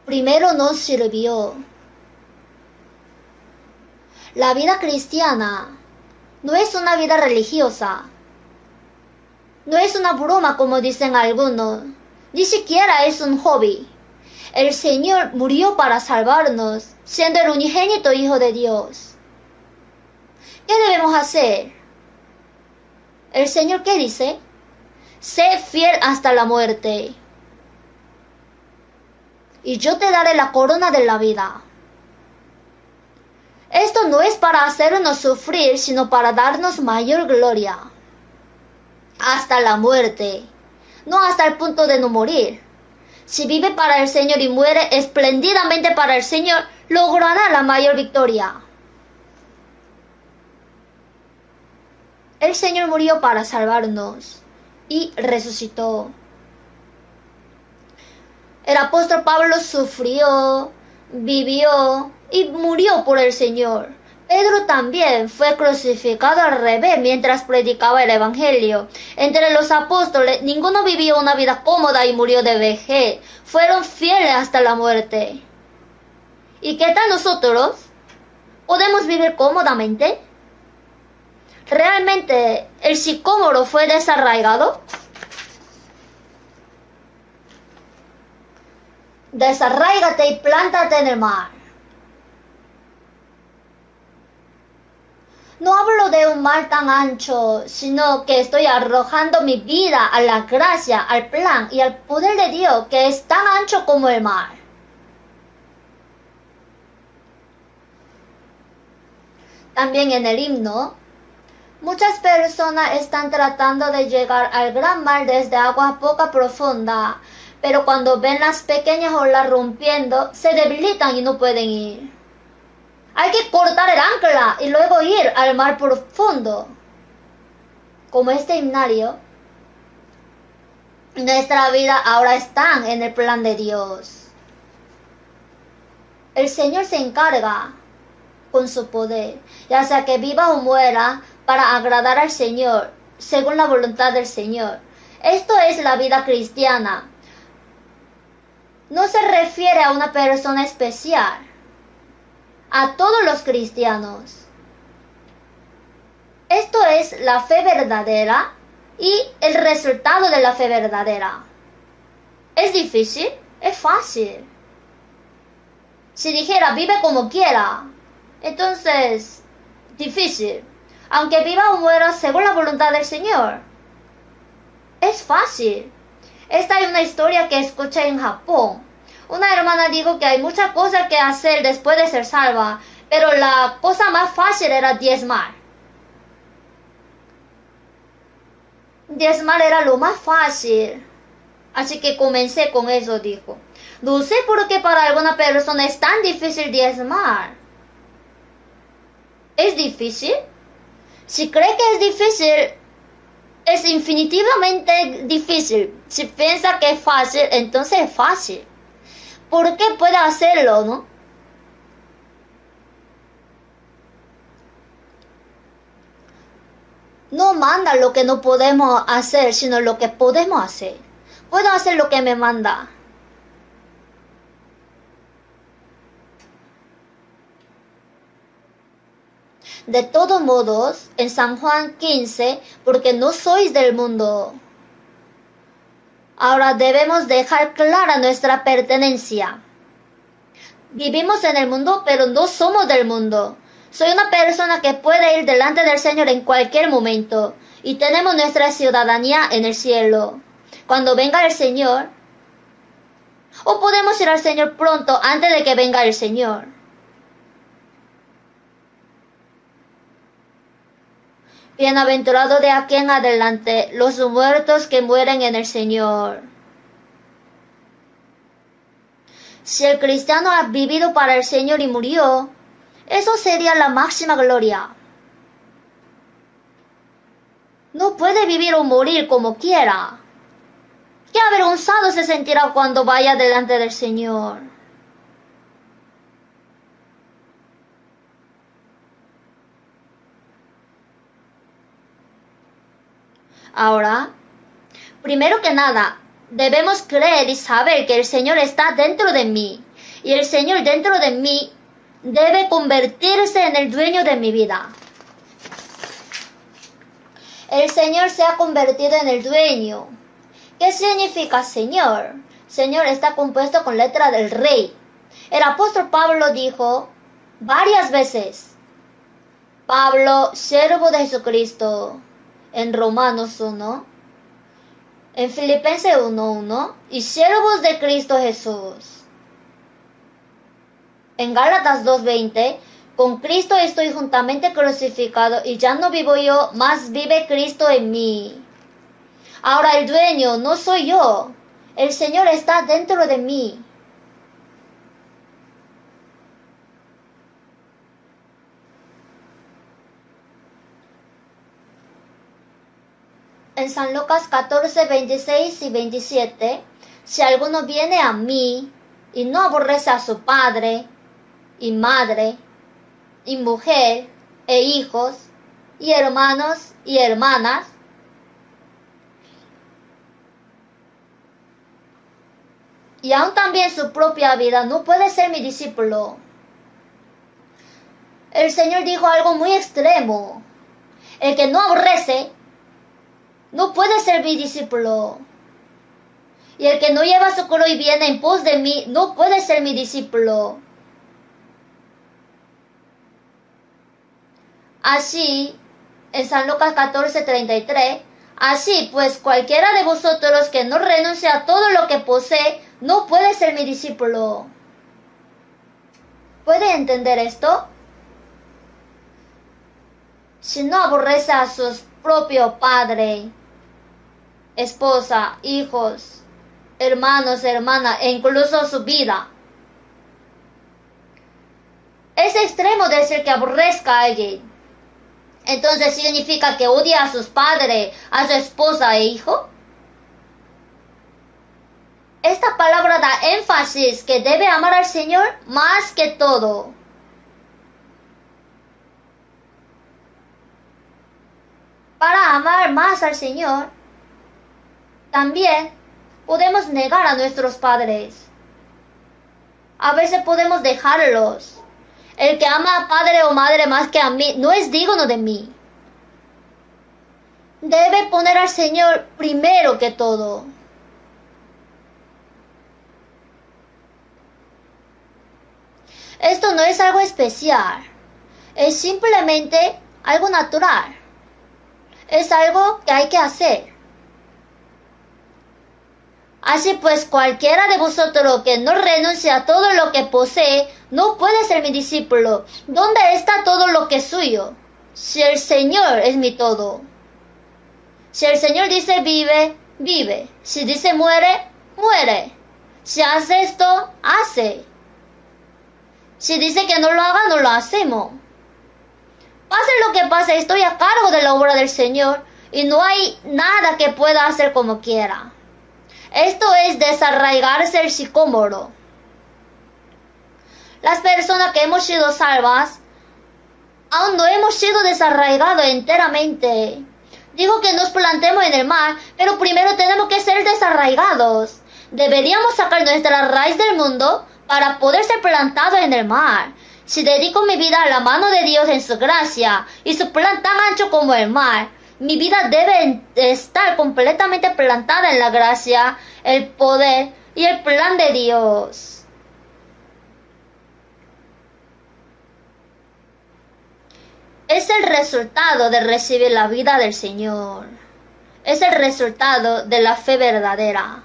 primero nos sirvió. La vida cristiana no es una vida religiosa. No es una broma como dicen algunos. Ni siquiera es un hobby. El Señor murió para salvarnos, siendo el unigénito Hijo de Dios. ¿Qué debemos hacer? El Señor, ¿qué dice? Sé fiel hasta la muerte, y yo te daré la corona de la vida. Esto no es para hacernos sufrir, sino para darnos mayor gloria. Hasta la muerte, no hasta el punto de no morir. Si vive para el Señor y muere espléndidamente para el Señor, logrará la mayor victoria. El Señor murió para salvarnos y resucitó. El apóstol Pablo sufrió, vivió y murió por el Señor. Pedro también fue crucificado al revés mientras predicaba el Evangelio. Entre los apóstoles, ninguno vivió una vida cómoda y murió de vejez. Fueron fieles hasta la muerte. ¿Y qué tal nosotros? ¿Podemos vivir cómodamente? ¿Realmente el sicómoro fue desarraigado? Desarráigate y plántate en el mar. No hablo de un mar tan ancho, sino que estoy arrojando mi vida a la gracia, al plan y al poder de Dios, que es tan ancho como el mar. También en el himno, muchas personas están tratando de llegar al gran mar desde aguas poco profundas, pero cuando ven las pequeñas olas rompiendo, se debilitan y no pueden ir. Hay que cortar el ancla y luego ir al mar profundo. Como este himnario, nuestra vida ahora está en el plan de Dios. El Señor se encarga con su poder, ya sea que viva o muera, para agradar al Señor, según la voluntad del Señor. Esto es la vida cristiana. No se refiere a una persona especial, a todos los cristianos. Esto es la fe verdadera y el resultado de la fe verdadera. ¿Es difícil? Es fácil. Si dijera vive como quiera, entonces difícil. Aunque viva o muera según la voluntad del Señor, es fácil. Esta es una historia que escuché en Japón. Una hermana dijo que hay muchas cosas que hacer después de ser salva, pero la cosa más fácil era diezmar. Diezmar era lo más fácil. Así que comencé con eso, dijo. No sé por qué para alguna persona es tan difícil diezmar. ¿Es difícil? Si cree que es difícil, es infinitivamente difícil. Si piensa que es fácil, entonces es fácil. ¿Por qué puede hacerlo, no? no manda lo que no podemos hacer, sino lo que podemos hacer. Puedo hacer lo que me manda. De todos modos, en San Juan 15, porque no sois del mundo. Ahora debemos dejar clara nuestra pertenencia. Vivimos en el mundo, pero no somos del mundo. Soy una persona que puede ir delante del Señor en cualquier momento. Y tenemos nuestra ciudadanía en el cielo. Cuando venga el Señor, o podemos ir al Señor pronto antes de que venga el Señor. Bienaventurado de aquí en adelante los muertos que mueren en el Señor. Si el cristiano ha vivido para el Señor y murió, eso sería la máxima gloria. No puede vivir o morir como quiera. Qué avergonzado se sentirá cuando vaya delante del Señor. Ahora, primero que nada, debemos creer y saber que el Señor está dentro de mí. Y el Señor dentro de mí debe convertirse en el dueño de mi vida. El Señor se ha convertido en el dueño. ¿Qué significa Señor? Señor está compuesto con letra del Rey. El apóstol Pablo dijo varias veces, Pablo, siervo de Jesucristo, en Romanos 1, en Filipenses 1:1, y siervos de Cristo Jesús. En Gálatas 2:20, con Cristo estoy juntamente crucificado y ya no vivo yo, mas vive Cristo en mí. Ahora el dueño no soy yo, el Señor está dentro de mí. En San Lucas 14, 26 y 27, si alguno viene a mí y no aborrece a su padre y madre y mujer e hijos y hermanos y hermanas, y aún también su propia vida, no puede ser mi discípulo. El Señor dijo algo muy extremo. El que no aborrece no puede ser mi discípulo. Y el que no lleva su cruz y viene en pos de mí, no puede ser mi discípulo. Así, en San Lucas 14:33, así pues cualquiera de vosotros que no renuncie a todo lo que posee, no puede ser mi discípulo. ¿Puede entender esto? Si no aborrece a su propio padre, esposa, hijos, hermanos, hermanas, e incluso su vida. Es extremo decir que aborrezca a alguien. Entonces, ¿significa que odia a sus padres, a su esposa e hijo? Esta palabra da énfasis que debe amar al Señor más que todo. Para amar más al Señor, también podemos negar a nuestros padres. A veces podemos dejarlos. El que ama a padre o madre más que a mí no es digno de mí. Debe poner al Señor primero que todo. Esto no es algo especial. Es simplemente algo natural. Es algo que hay que hacer. Así pues, cualquiera de vosotros que no renuncie a todo lo que posee, no puede ser mi discípulo. ¿Dónde está todo lo que es suyo? Si el Señor es mi todo. Si el Señor dice vive, vive. Si dice muere, muere. Si hace esto, hace. Si dice que no lo haga, no lo hacemos. Pase lo que pase, estoy a cargo de la obra del Señor y no hay nada que pueda hacer como quiera. Esto es desarraigarse el sicómoro. Las personas que hemos sido salvas, aún no hemos sido desarraigados enteramente. Dijo que nos plantemos en el mar, pero primero tenemos que ser desarraigados. Deberíamos sacar nuestra raíz del mundo para poder ser plantados en el mar. Si dedico mi vida a la mano de Dios en su gracia y su plan tan ancho como el mar, mi vida debe estar completamente plantada en la gracia, el poder y el plan de Dios. Es el resultado de recibir la vida del Señor. Es el resultado de la fe verdadera.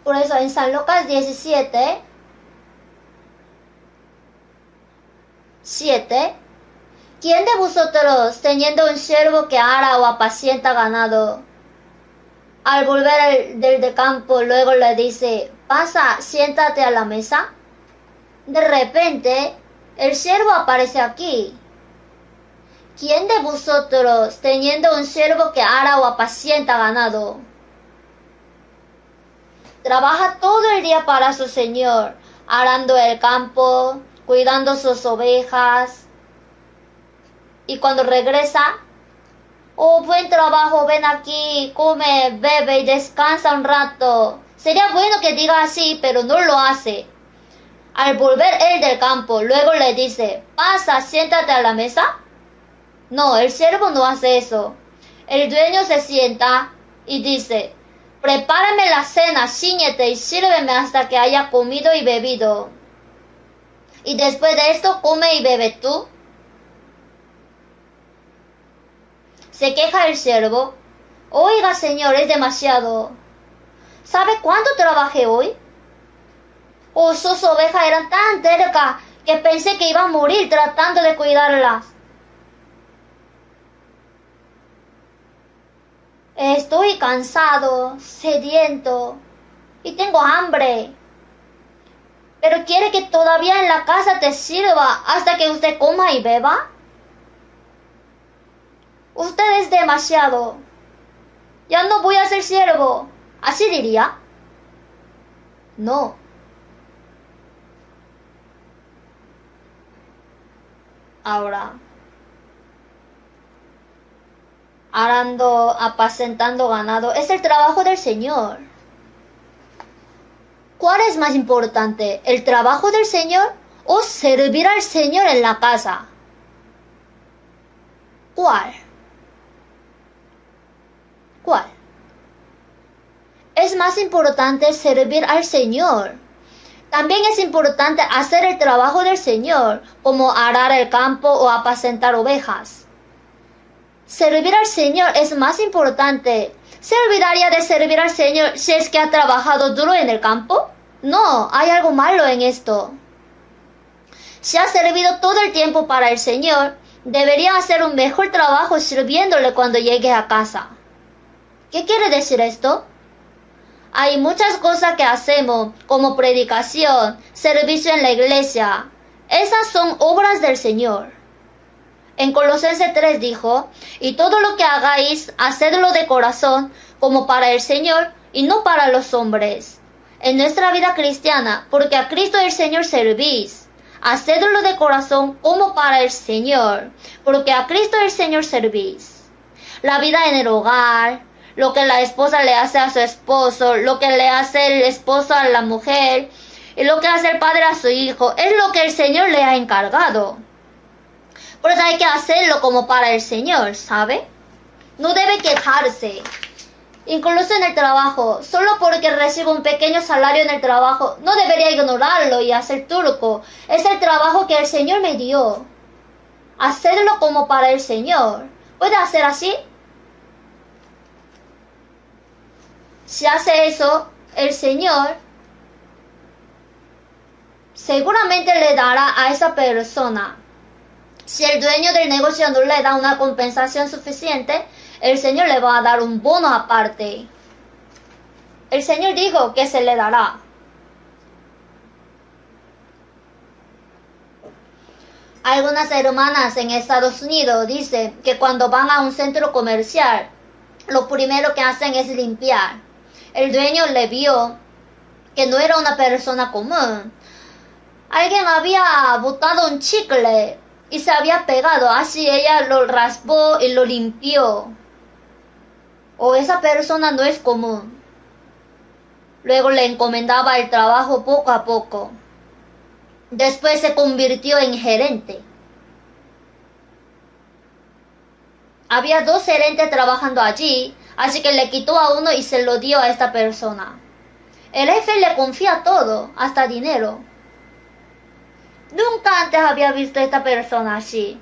Por eso en San Lucas 17, 7, ¿quién de vosotros, teniendo un siervo que ara o apacienta ganado, al volver del campo luego le dice, pasa, siéntate a la mesa? De repente, el siervo aparece aquí. ¿Quién de vosotros, teniendo un siervo que ara o apacienta ganado, trabaja todo el día para su señor, arando el campo, cuidando sus ovejas, y cuando regresa, oh, buen trabajo, ven aquí, come, bebe y descansa un rato? Sería bueno que diga así, pero no lo hace. Al volver él del campo, luego le dice, pasa, siéntate a la mesa. No, el siervo no hace eso. El dueño se sienta y dice, prepárame la cena, cíñete y sírveme hasta que haya comido y bebido. Y después de esto, come y bebe tú. Se queja el siervo. Oiga, señor, es demasiado. ¿Sabe cuánto trabajé hoy? Oh, sus ovejas eran tan tercas que pensé que iba a morir tratando de cuidarlas. Estoy cansado, sediento y tengo hambre. ¿Pero quiere que todavía en la casa te sirva hasta que usted coma y beba? Usted es demasiado. Ya no voy a ser siervo. ¿Así diría? No. Ahora, arando, apacentando ganado, es el trabajo del Señor. ¿Cuál es más importante, el trabajo del Señor o servir al Señor en la casa? ¿Cuál? ¿Cuál? Es más importante servir al Señor. También es importante hacer el trabajo del Señor, como arar el campo o apacentar ovejas. Servir al Señor es más importante. ¿Se olvidaría de servir al Señor si es que ha trabajado duro en el campo? No, hay algo malo en esto. Si ha servido todo el tiempo para el Señor, debería hacer un mejor trabajo sirviéndole cuando llegue a casa. ¿Qué quiere decir esto? Hay muchas cosas que hacemos, como predicación, servicio en la iglesia. Esas son obras del Señor. En Colosenses 3 dijo, y todo lo que hagáis, hacedlo de corazón, como para el Señor y no para los hombres. En nuestra vida cristiana, porque a Cristo el Señor servís, hacedlo de corazón como para el Señor, porque a Cristo el Señor servís. La vida en el hogar, lo que la esposa le hace a su esposo, lo que le hace el esposo a la mujer, y lo que hace el padre a su hijo, es lo que el Señor le ha encargado. Por eso hay que hacerlo como para el Señor, ¿sabe? No debe quejarse. Incluso en el trabajo, solo porque recibo un pequeño salario en el trabajo, no debería ignorarlo y hacer turco. Es el trabajo que el Señor me dio. Hacerlo como para el Señor. ¿Puede hacer así? Si hace eso, el Señor seguramente le dará a esa persona. Si el dueño del negocio no le da una compensación suficiente, el Señor le va a dar un bono aparte. El Señor dijo que se le dará. Algunas hermanas en Estados Unidos dicen que cuando van a un centro comercial, lo primero que hacen es limpiar. El dueño le vio que no era una persona común. Alguien había botado un chicle y se había pegado, así ella lo raspó y lo limpió. O esa persona no es común. Luego le encomendaba el trabajo poco a poco. Después se convirtió en gerente. Había 2 gerentes trabajando allí, así que le quitó a uno y se lo dio a esta persona. El jefe le confía todo, hasta dinero. Nunca antes había visto a esta persona así.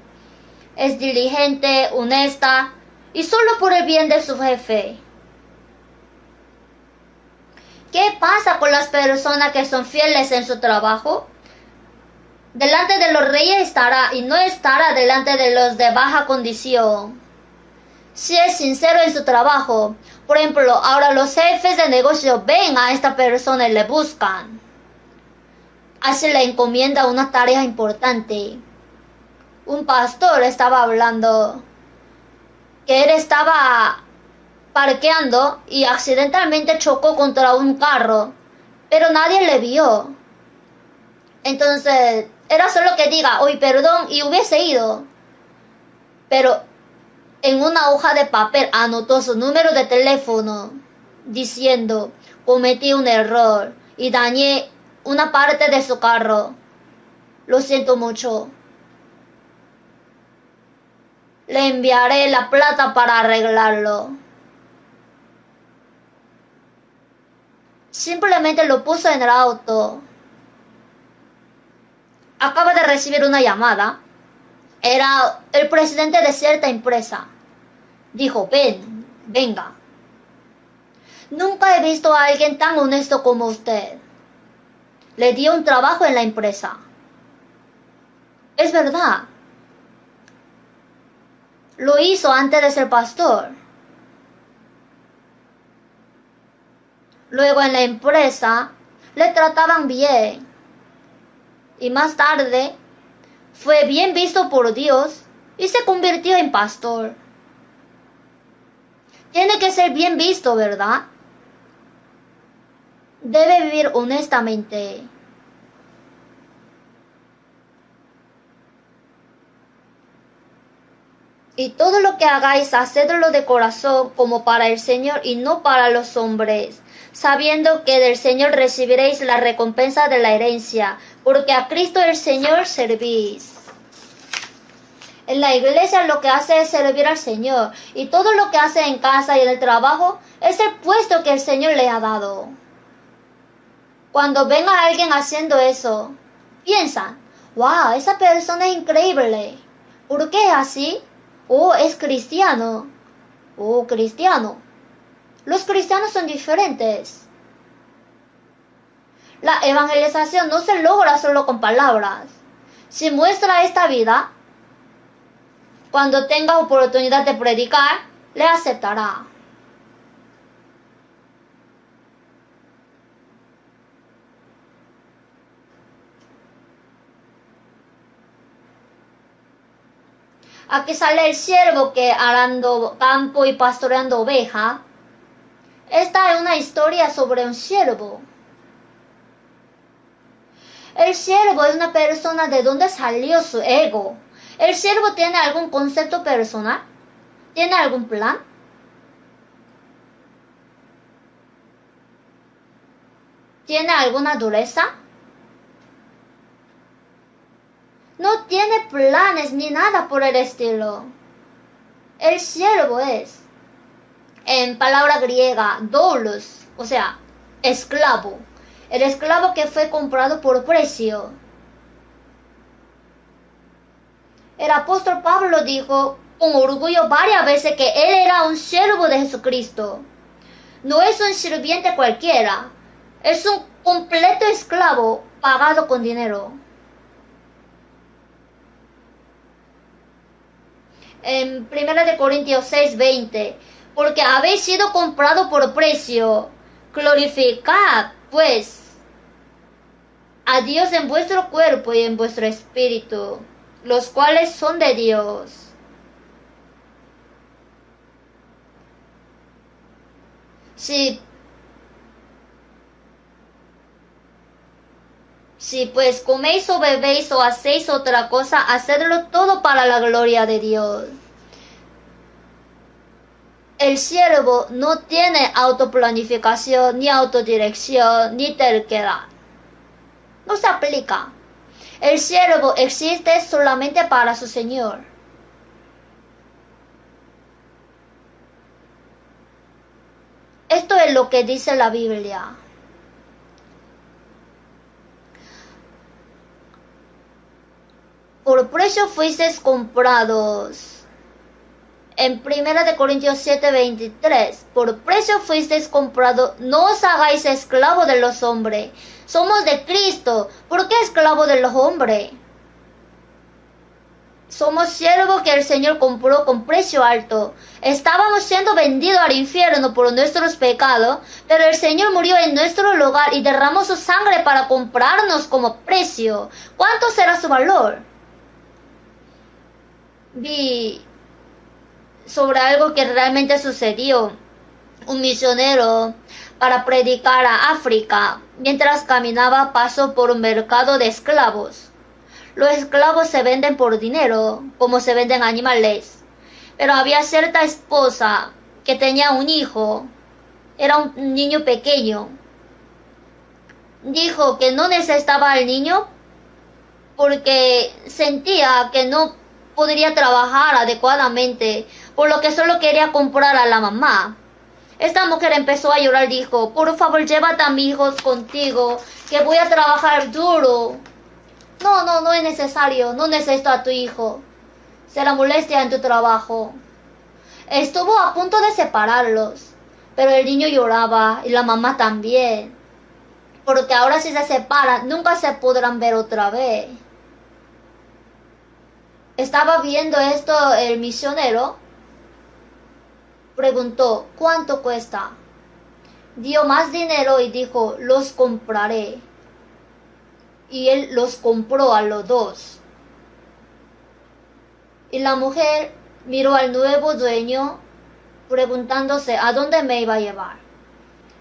Es diligente, honesta y solo por el bien de su jefe. ¿Qué pasa con las personas que son fieles en su trabajo? Delante de los reyes estará y no estará delante de los de baja condición. Si es sincero en su trabajo, por ejemplo, ahora los jefes de negocio ven a esta persona y le buscan. Así le encomienda una tarea importante. Un pastor estaba hablando que él estaba parqueando y accidentalmente chocó contra un carro, pero nadie le vio. Entonces, era solo que diga, uy, perdón, y hubiese ido. Pero en una hoja de papel anotó su número de teléfono, diciendo, cometí un error y dañé una parte de su carro. Lo siento mucho. Le enviaré la plata para arreglarlo. Simplemente lo puso en el auto. Acaba de recibir una llamada. Era el presidente de cierta empresa. Dijo, venga. Nunca he visto a alguien tan honesto como usted. Le dio un trabajo en la empresa. Es verdad. Lo hizo antes de ser pastor. Luego en la empresa le trataban bien. Y más tarde fue bien visto por Dios y se convirtió en pastor. Tiene que ser bien visto, ¿verdad? Debe vivir honestamente. Y todo lo que hagáis, hacedlo de corazón como para el Señor y no para los hombres, sabiendo que del Señor recibiréis la recompensa de la herencia, porque a Cristo el Señor servís. En la iglesia lo que hace es servir al Señor, y todo lo que hace en casa y en el trabajo es el puesto que el Señor le ha dado. Cuando ven a alguien haciendo eso, piensan, wow, esa persona es increíble. ¿Por qué es así? Oh, es cristiano. Oh, cristiano. Los cristianos son diferentes. La evangelización no se logra solo con palabras. Si muestra esta vida, cuando tenga oportunidad de predicar, le aceptará. Aquí sale el siervo que arando campo y pastoreando oveja. Esta es una historia sobre un siervo. El siervo es una persona de donde salió su ego. ¿El siervo tiene algún concepto personal? ¿Tiene algún plan? ¿Tiene alguna dureza? No tiene planes ni nada por el estilo. El siervo es, en palabra griega, doulos, o sea, esclavo. El esclavo que fue comprado por precio. El apóstol Pablo dijo con orgullo varias veces que él era un siervo de Jesucristo. No es un sirviente cualquiera, es un completo esclavo pagado con dinero. En 1 Corintios 6:20, porque habéis sido comprado por precio, glorificad pues a Dios en vuestro cuerpo y en vuestro espíritu, los cuales son de Dios. Si Si pues coméis o bebéis o hacéis otra cosa, hacedlo todo para la gloria de Dios. El siervo no tiene autoplanificación, ni autodirección, ni terquedad. No se aplica. El siervo existe solamente para su Señor. Esto es lo que dice la Biblia. Por precio fuisteis comprados. En 1 Corintios 7:23, por precio fuisteis comprados, no os hagáis esclavos de los hombres. Somos de Cristo, ¿por qué esclavos de los hombres? Somos siervos que el Señor compró con precio alto. Estábamos siendo vendidos al infierno por nuestros pecados, pero el Señor murió en nuestro lugar y derramó su sangre para comprarnos como precio. ¿Cuánto será su valor? Vi sobre algo que realmente sucedió. Un misionero, para predicar a África, mientras caminaba, pasó por un mercado de esclavos. Los esclavos se venden por dinero, como se venden animales. Pero había cierta esposa que tenía un hijo, era un niño pequeño. Dijo que no necesitaba al niño porque sentía que no podría trabajar adecuadamente, por lo que solo quería comprar a la mamá. Esta mujer empezó a llorar, dijo, por favor llévate a mis hijos contigo, que voy a trabajar duro. No es necesario, no necesito a tu hijo. Será molestia en tu trabajo. Estuvo a punto de separarlos, pero el niño lloraba y la mamá también, porque ahora si se separan, nunca se podrán ver otra vez. Estaba viendo esto el misionero, preguntó, ¿cuánto cuesta? Dio más dinero y dijo, los compraré. Y él los compró a los dos. Y la mujer miró al nuevo dueño preguntándose a dónde me iba a llevar.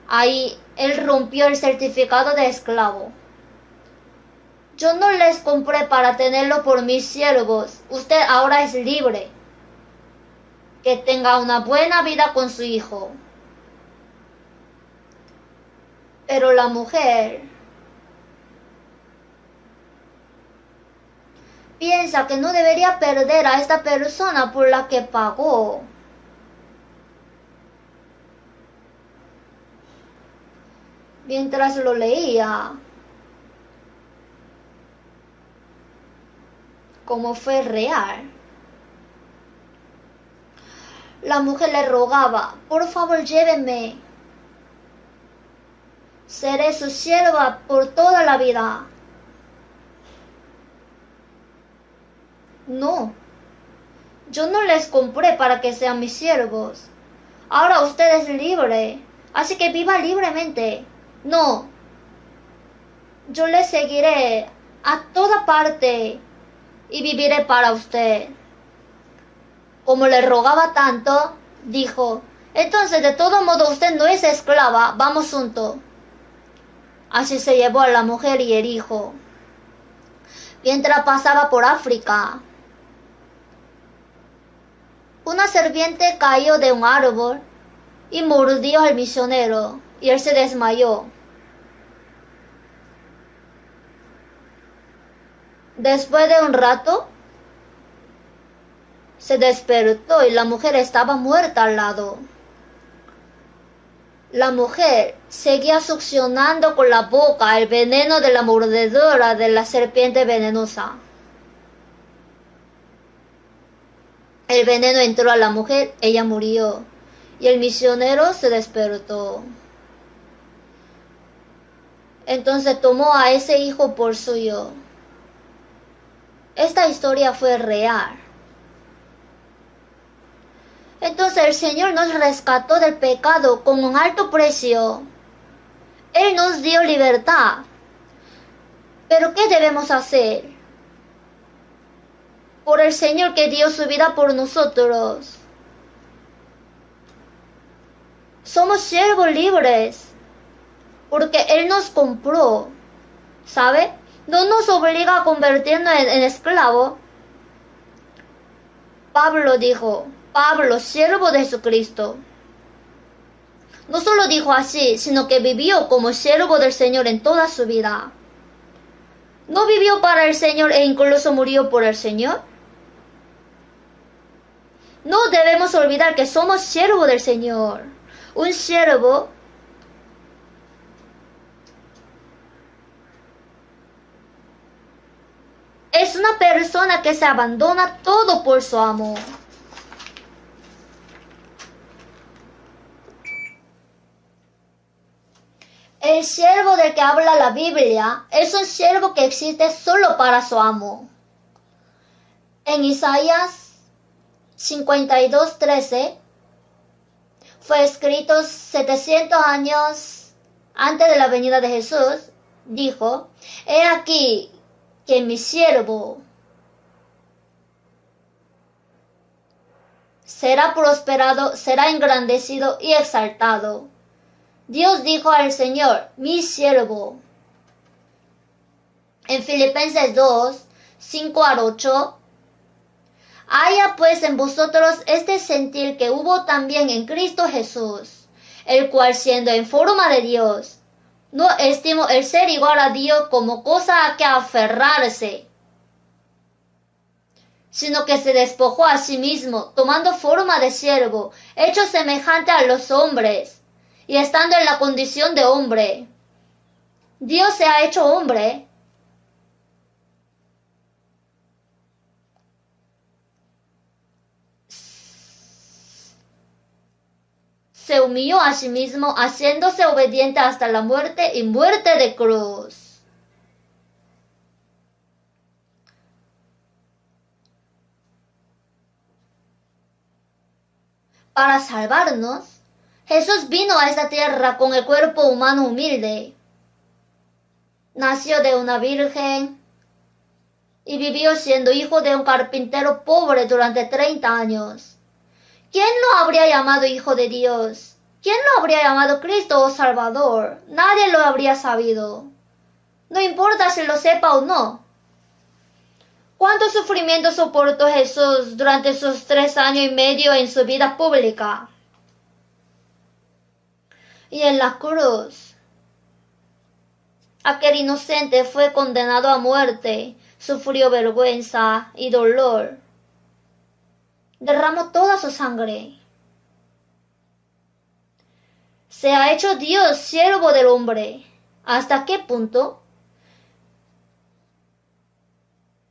Ahí él rompió el certificado de esclavo. Yo no les compré para tenerlo por mis siervos. Usted ahora es libre. Que tenga una buena vida con su hijo. Pero la mujer piensa que no debería perder a esta persona por la que pagó. Mientras lo leía, como fue real, la mujer le rogaba, por favor llévenme. Seré su sierva por toda la vida. No, yo no les compré para que sean mis siervos. Ahora usted es libre, así que viva libremente. No, yo le seguiré a toda parte y viviré para usted. Como le rogaba tanto, dijo, entonces de todo modo usted no es esclava, vamos juntos. Así se llevó a la mujer y el hijo. Mientras pasaba por África, una serpiente cayó de un árbol y mordió al misionero y él se desmayó. Después de un rato, se despertó y la mujer estaba muerta al lado. La mujer seguía succionando con la boca el veneno de la mordedura de la serpiente venenosa. El veneno entró a la mujer, ella murió y el misionero se despertó. Entonces tomó a ese hijo por suyo. Esta historia fue real. Entonces el Señor nos rescató del pecado con un alto precio. Él nos dio libertad. Pero ¿qué debemos hacer? Por el Señor que dio su vida por nosotros. Somos siervos libres. Porque Él nos compró. ¿Sabe? no nos obliga a convertirnos en esclavo. Pablo dijo, Pablo, siervo de Jesucristo. No solo dijo así, sino que vivió como siervo del Señor en toda su vida. ¿No vivió para el Señor e incluso murió por el Señor? No debemos olvidar que somos siervos del Señor. Un siervo es una persona que se abandona todo por su amo. El siervo del que habla la Biblia es un siervo que existe solo para su amo. En Isaías 52:13 fue escrito 700 años antes de la venida de Jesús, dijo, he aquí que mi siervo será prosperado, será engrandecido y exaltado. Dios dijo al Señor, mi siervo. En Filipenses 2:5-8, haya pues en vosotros este sentir que hubo también en Cristo Jesús, el cual siendo en forma de Dios, no estimó el ser igual a Dios como cosa a que aferrarse, sino que se despojó a sí mismo, tomando forma de siervo, hecho semejante a los hombres, y estando en la condición de hombre. Dios se ha hecho hombre. Se humilló a sí mismo, haciéndose obediente hasta la muerte y muerte de cruz. Para salvarnos, Jesús vino a esta tierra con el cuerpo humano humilde. Nació de una virgen y vivió siendo hijo de un carpintero pobre durante 30 años. ¿Quién lo habría llamado hijo de Dios? ¿Quién lo habría llamado Cristo o Salvador? Nadie lo habría sabido. No importa si lo sepa o no. ¿Cuánto sufrimiento soportó Jesús durante sus 3 años y medio en su vida pública? Y en la cruz, aquel inocente fue condenado a muerte, sufrió vergüenza y dolor. Derramó toda su sangre. Se ha hecho Dios siervo del hombre. ¿Hasta qué punto?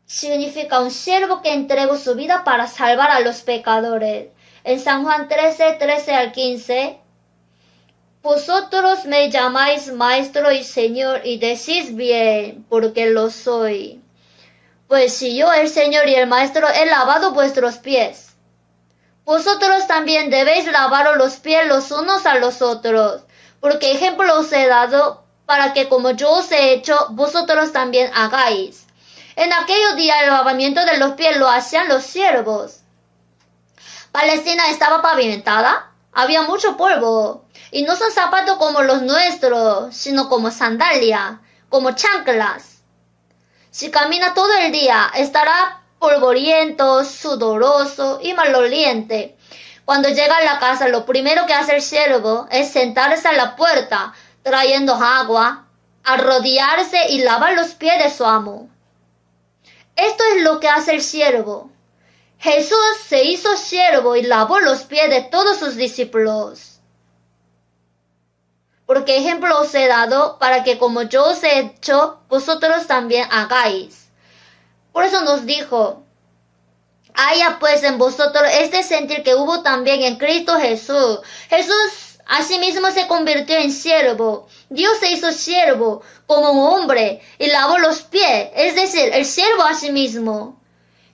Significa un siervo que entregó su vida para salvar a los pecadores. En San Juan 13:13-15, vosotros me llamáis maestro y señor y decís bien, porque lo soy. Pues si yo, el Señor y el maestro, he lavado vuestros pies, vosotros también debéis lavaros los pies los unos a los otros, porque ejemplo os he dado para que como yo os he hecho, vosotros también hagáis. En aquellos días el lavamiento de los pies lo hacían los siervos. Palestina estaba pavimentada, había mucho polvo, y no son zapatos como los nuestros, sino como sandalia, como chanclas. Si camina todo el día, estará polvoriento, sudoroso y maloliente. Cuando llega a la casa, lo primero que hace el siervo es sentarse a la puerta, trayendo agua, arrodillarse y lavar los pies de su amo. Esto es lo que hace el siervo. Jesús se hizo siervo y lavó los pies de todos sus discípulos. Porque ejemplo os he dado para que como yo os he hecho, vosotros también hagáis. Por eso nos dijo, haya pues en vosotros este sentir que hubo también en Cristo Jesús. Jesús asimismo se convirtió en siervo. Dios se hizo siervo como un hombre y lavó los pies, es decir, el siervo asimismo.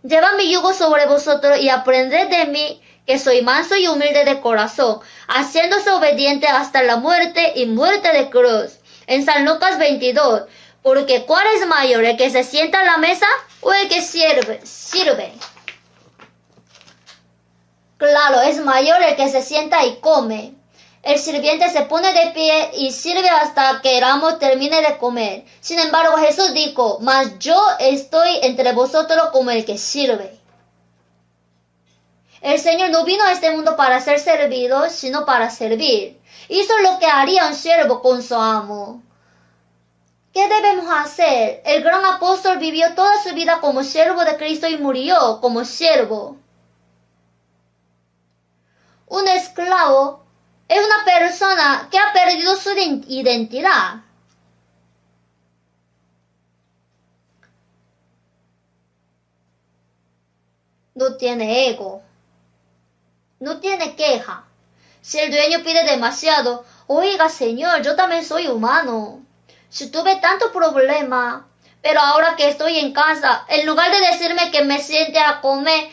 Llevad mi yugo sobre vosotros y aprended de mí, que soy manso y humilde de corazón, haciéndose obediente hasta la muerte y muerte de cruz. En San Lucas 22, porque ¿cuál es mayor, el que se sienta a la mesa o el que sirve? Claro, es mayor el que se sienta y come. El sirviente se pone de pie y sirve hasta que el amo termine de comer. Sin embargo, Jesús dijo, mas yo estoy entre vosotros como el que sirve. El Señor no vino a este mundo para ser servido, sino para servir. Hizo lo que haría un siervo con su amo. ¿Qué debemos hacer? El gran apóstol vivió toda su vida como siervo de Cristo y murió como siervo. Un esclavo es una persona que ha perdido su identidad. No tiene ego. No tiene queja. Si el dueño pide demasiado, oiga, Señor, yo también soy humano. Si tuve tanto problema, pero ahora que estoy en casa, en lugar de decirme que me siente a comer,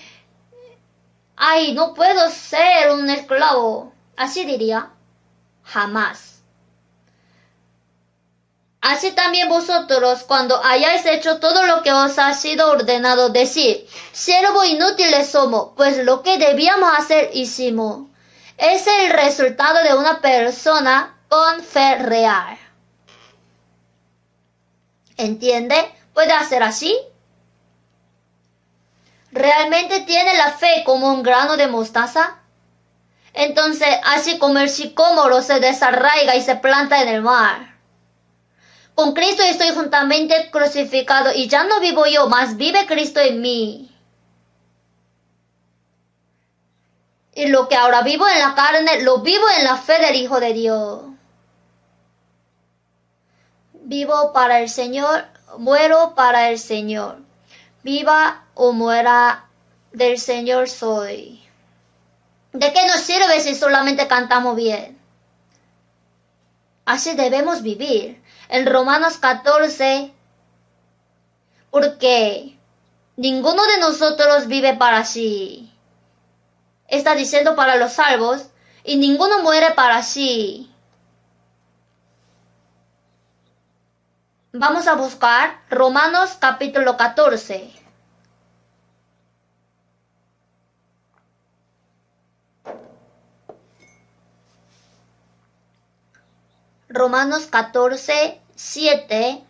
ay, no puedo ser un esclavo. Así diría, jamás. Así también vosotros, cuando hayáis hecho todo lo que os ha sido ordenado, decir, siervo inútiles somos, pues lo que debíamos hacer hicimos. Es el resultado de una persona con fe real. ¿Entiende? ¿Puede hacer así? ¿Realmente tiene la fe como un grano de mostaza? Entonces, así como el sicómoro se desarraiga y se planta en el mar. Con Cristo estoy juntamente crucificado y ya no vivo yo, mas vive Cristo en mí. Y lo que ahora vivo en la carne, lo vivo en la fe del Hijo de Dios. Vivo para el Señor, muero para el Señor. Viva o muera, del Señor soy. ¿De qué nos sirve si solamente cantamos bien? Así debemos vivir. En Romanos 14, porque ninguno de nosotros vive para sí. Está diciendo para los salvos, y ninguno muere para sí. Vamos a buscar Romanos capítulo 14. Romanos 14, 7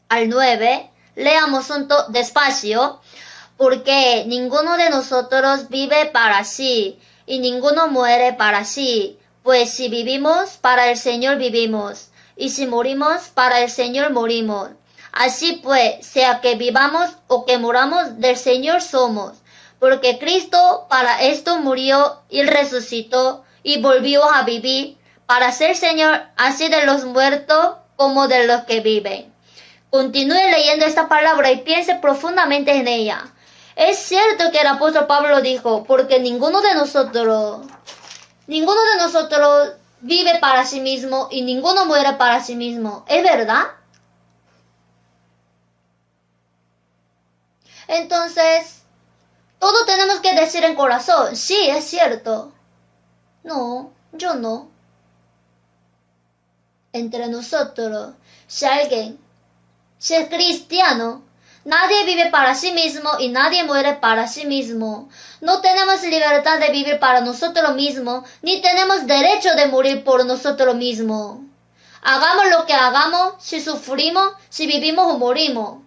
al 9. Leamos despacio. Porque ninguno de nosotros vive para sí, y ninguno muere para sí. Pues si vivimos, para el Señor vivimos, y si morimos, para el Señor morimos. Así pues, sea que vivamos o que muramos, del Señor somos. Porque Cristo para esto murió y resucitó, y volvió a vivir, para ser Señor así de los muertos como de los que viven. Continúe leyendo esta palabra y piense profundamente en ella. Es cierto que el apóstol Pablo dijo, porque ninguno de nosotros vive para sí mismo y ninguno muere para sí mismo. ¿Es verdad? Entonces, todo tenemos que decir en corazón, sí, es cierto. No, yo no. Entre nosotros, si es cristiano, nadie vive para sí mismo y nadie muere para sí mismo. No tenemos libertad de vivir para nosotros mismos, ni tenemos derecho de morir por nosotros mismos. Hagamos lo que hagamos, si sufrimos, si vivimos o morimos.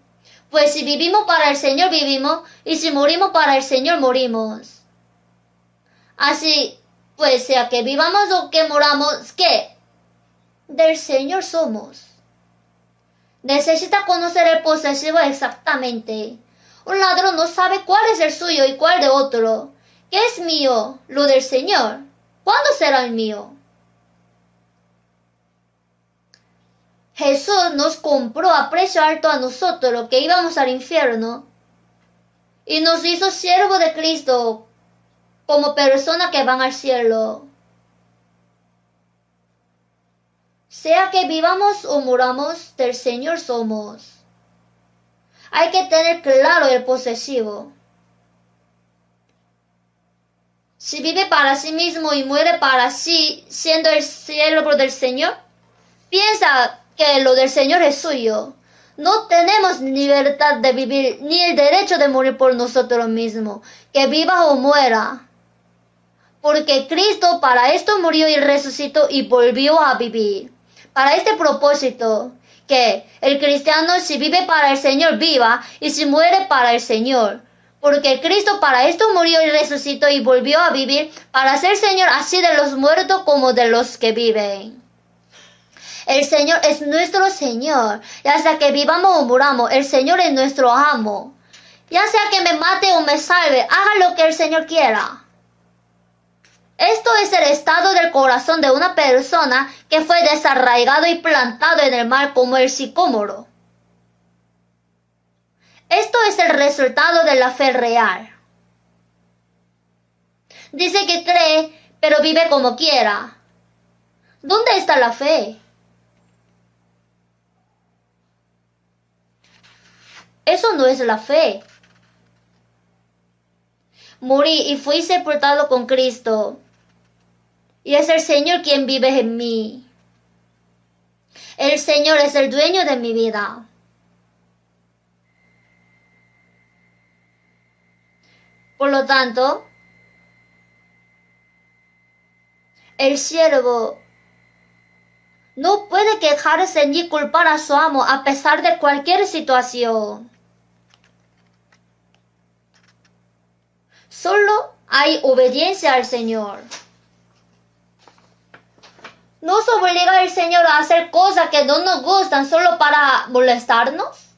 Pues si vivimos para el Señor vivimos, y si morimos para el Señor morimos. Así, pues sea que vivamos o que moramos, ¿qué? Del Señor somos. Necesita conocer el posesivo exactamente. Un ladrón no sabe cuál es el suyo y cuál de otro. ¿Qué es mío? Lo del Señor. ¿Cuándo será el mío? Jesús nos compró a precio alto a nosotros que íbamos al infierno y nos hizo siervo de Cristo como personas que van al cielo. Sea que vivamos o muramos, del Señor somos. Hay que tener claro el posesivo. Si vive para sí mismo y muere para sí, siendo el siervo del Señor, piensa que lo del Señor es suyo. No tenemos libertad de vivir ni el derecho de morir por nosotros mismos, que viva o muera. Porque Cristo para esto murió y resucitó y volvió a vivir. Para este propósito, que el cristiano si vive para el Señor viva y si muere para el Señor. Porque Cristo para esto murió y resucitó y volvió a vivir para ser Señor así de los muertos como de los que viven. El Señor es nuestro Señor. Y hasta que vivamos o muramos, el Señor es nuestro amo. Ya sea que me mate o me salve, haga lo que el Señor quiera. Esto es el estado del corazón de una persona que fue desarraigado y plantado en el mar como el sicómoro. Esto es el resultado de la fe real. Dice que cree, pero vive como quiera. ¿Dónde está la fe? Eso no es la fe. Morí y fui sepultado con Cristo. Y es el Señor quien vive en mí. El Señor es el dueño de mi vida. Por lo tanto, el siervo no puede quejarse ni culpar a su amo a pesar de cualquier situación. Solo hay obediencia al Señor. ¿No se obliga el Señor a hacer cosas que no nos gustan solo para molestarnos?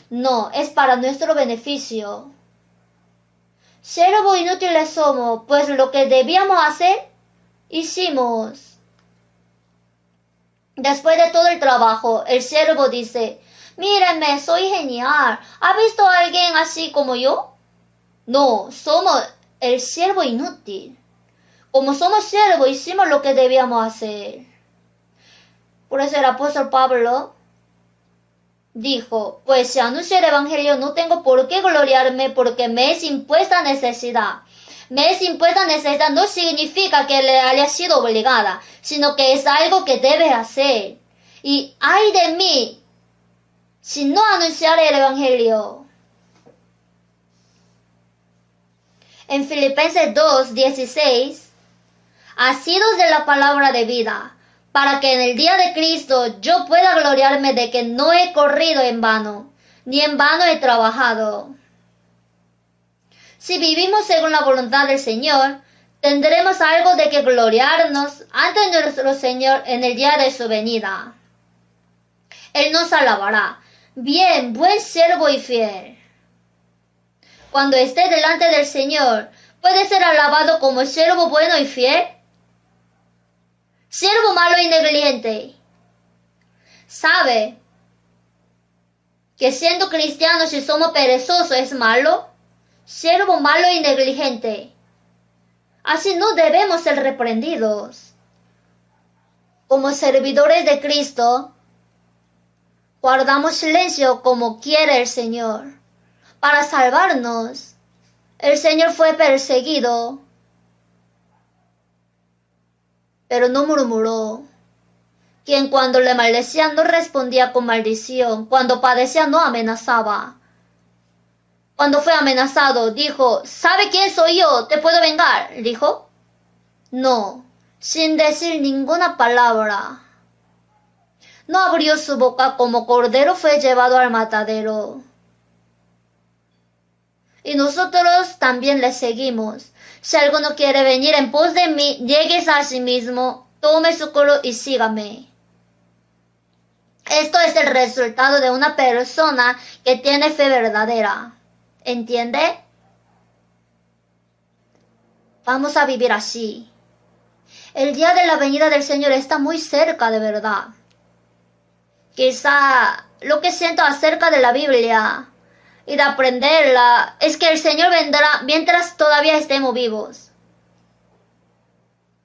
No, es para nuestro beneficio. Siervos inútiles somos, pues lo que debíamos hacer, hicimos. Después de todo el trabajo, el siervo dice, mírenme, soy genial. ¿Ha visto a alguien así como yo? No, somos el siervo inútil. Como somos siervos, hicimos lo que debíamos hacer. Por eso el apóstol Pablo dijo, pues si anuncio el evangelio no tengo por qué gloriarme porque me es impuesta necesidad. Me es impuesta necesidad no significa que le haya sido obligada, sino que es algo que debe hacer. Y ay de mí, si no anunciare el evangelio. En Filipenses 2:16, asidos de la palabra de vida, para que en el día de Cristo yo pueda gloriarme de que no he corrido en vano, ni en vano he trabajado. Si vivimos según la voluntad del Señor, tendremos algo de que gloriarnos ante nuestro Señor en el día de su venida. Él nos alabará. Bien, buen siervo y fiel. Cuando esté delante del Señor, ¿puede ser alabado como siervo bueno y fiel? Siervo malo y negligente. ¿Sabe que siendo cristianos si somos perezosos es malo? Siervo malo y negligente. Así no debemos ser reprendidos. Como servidores de Cristo, guardamos silencio como quiere el Señor. Para salvarnos, el Señor fue perseguido, pero no murmuró. Quien cuando le maldecían no respondía con maldición, cuando padecía no amenazaba. Cuando fue amenazado, dijo, ¿sabe quién soy yo? ¿Te puedo vengar? Dijo, no, sin decir ninguna palabra. No abrió su boca, como cordero fue llevado al matadero. Y nosotros también le seguimos. Si alguno quiere venir en pos de mí, nieguese a sí mismo, tome su cruz y sígame. Esto es el resultado de una persona que tiene fe verdadera. ¿Entiende? Vamos a vivir así. El día de la venida del Señor está muy cerca de verdad. Quizá lo que siento acerca de la Biblia y de aprenderla es que el Señor vendrá mientras todavía estemos vivos.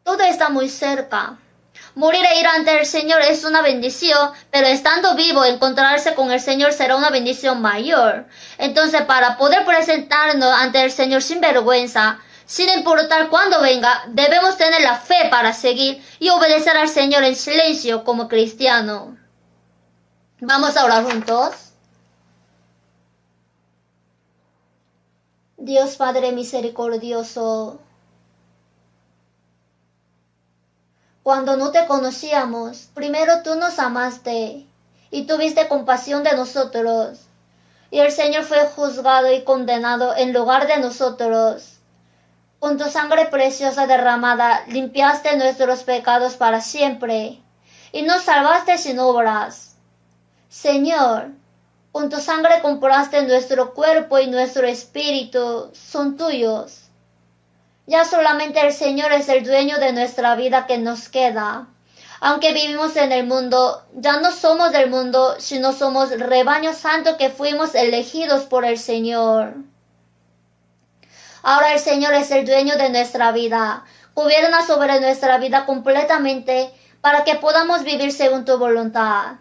Todo está muy cerca. Morir e ir ante el Señor es una bendición, pero estando vivo, encontrarse con el Señor será una bendición mayor. Entonces, para poder presentarnos ante el Señor sin vergüenza, sin importar cuándo venga, debemos tener la fe para seguir y obedecer al Señor en silencio como cristiano. Vamos a orar juntos. Dios Padre misericordioso, Cuando no te conocíamos, primero tú nos amaste y tuviste compasión de nosotros. Y el Señor fue juzgado y condenado en lugar de nosotros. Con tu sangre preciosa derramada limpiaste nuestros pecados para siempre y nos salvaste sin obras. Señor, con tu sangre compraste nuestro cuerpo y nuestro espíritu, son tuyos. Ya solamente el Señor es el dueño de nuestra vida que nos queda. Aunque vivimos en el mundo, ya no somos del mundo, sino somos rebaño santo que fuimos elegidos por el Señor. Ahora el Señor es el dueño de nuestra vida. Gobierna sobre nuestra vida completamente para que podamos vivir según tu voluntad.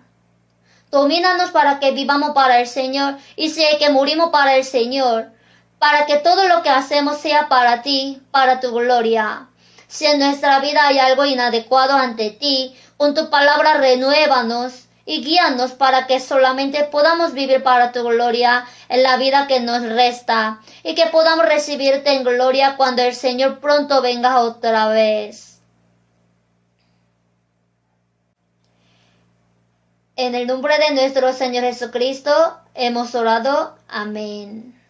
Domínanos para que vivamos para el Señor y si hay que morimos para el Señor, para que todo lo que hacemos sea para ti, para tu gloria. Si en nuestra vida hay algo inadecuado ante ti, con tu palabra renuévanos y guíanos para que solamente podamos vivir para tu gloria en la vida que nos resta y que podamos recibirte en gloria cuando el Señor pronto venga otra vez. En el nombre de nuestro Señor Jesucristo hemos orado. Amén.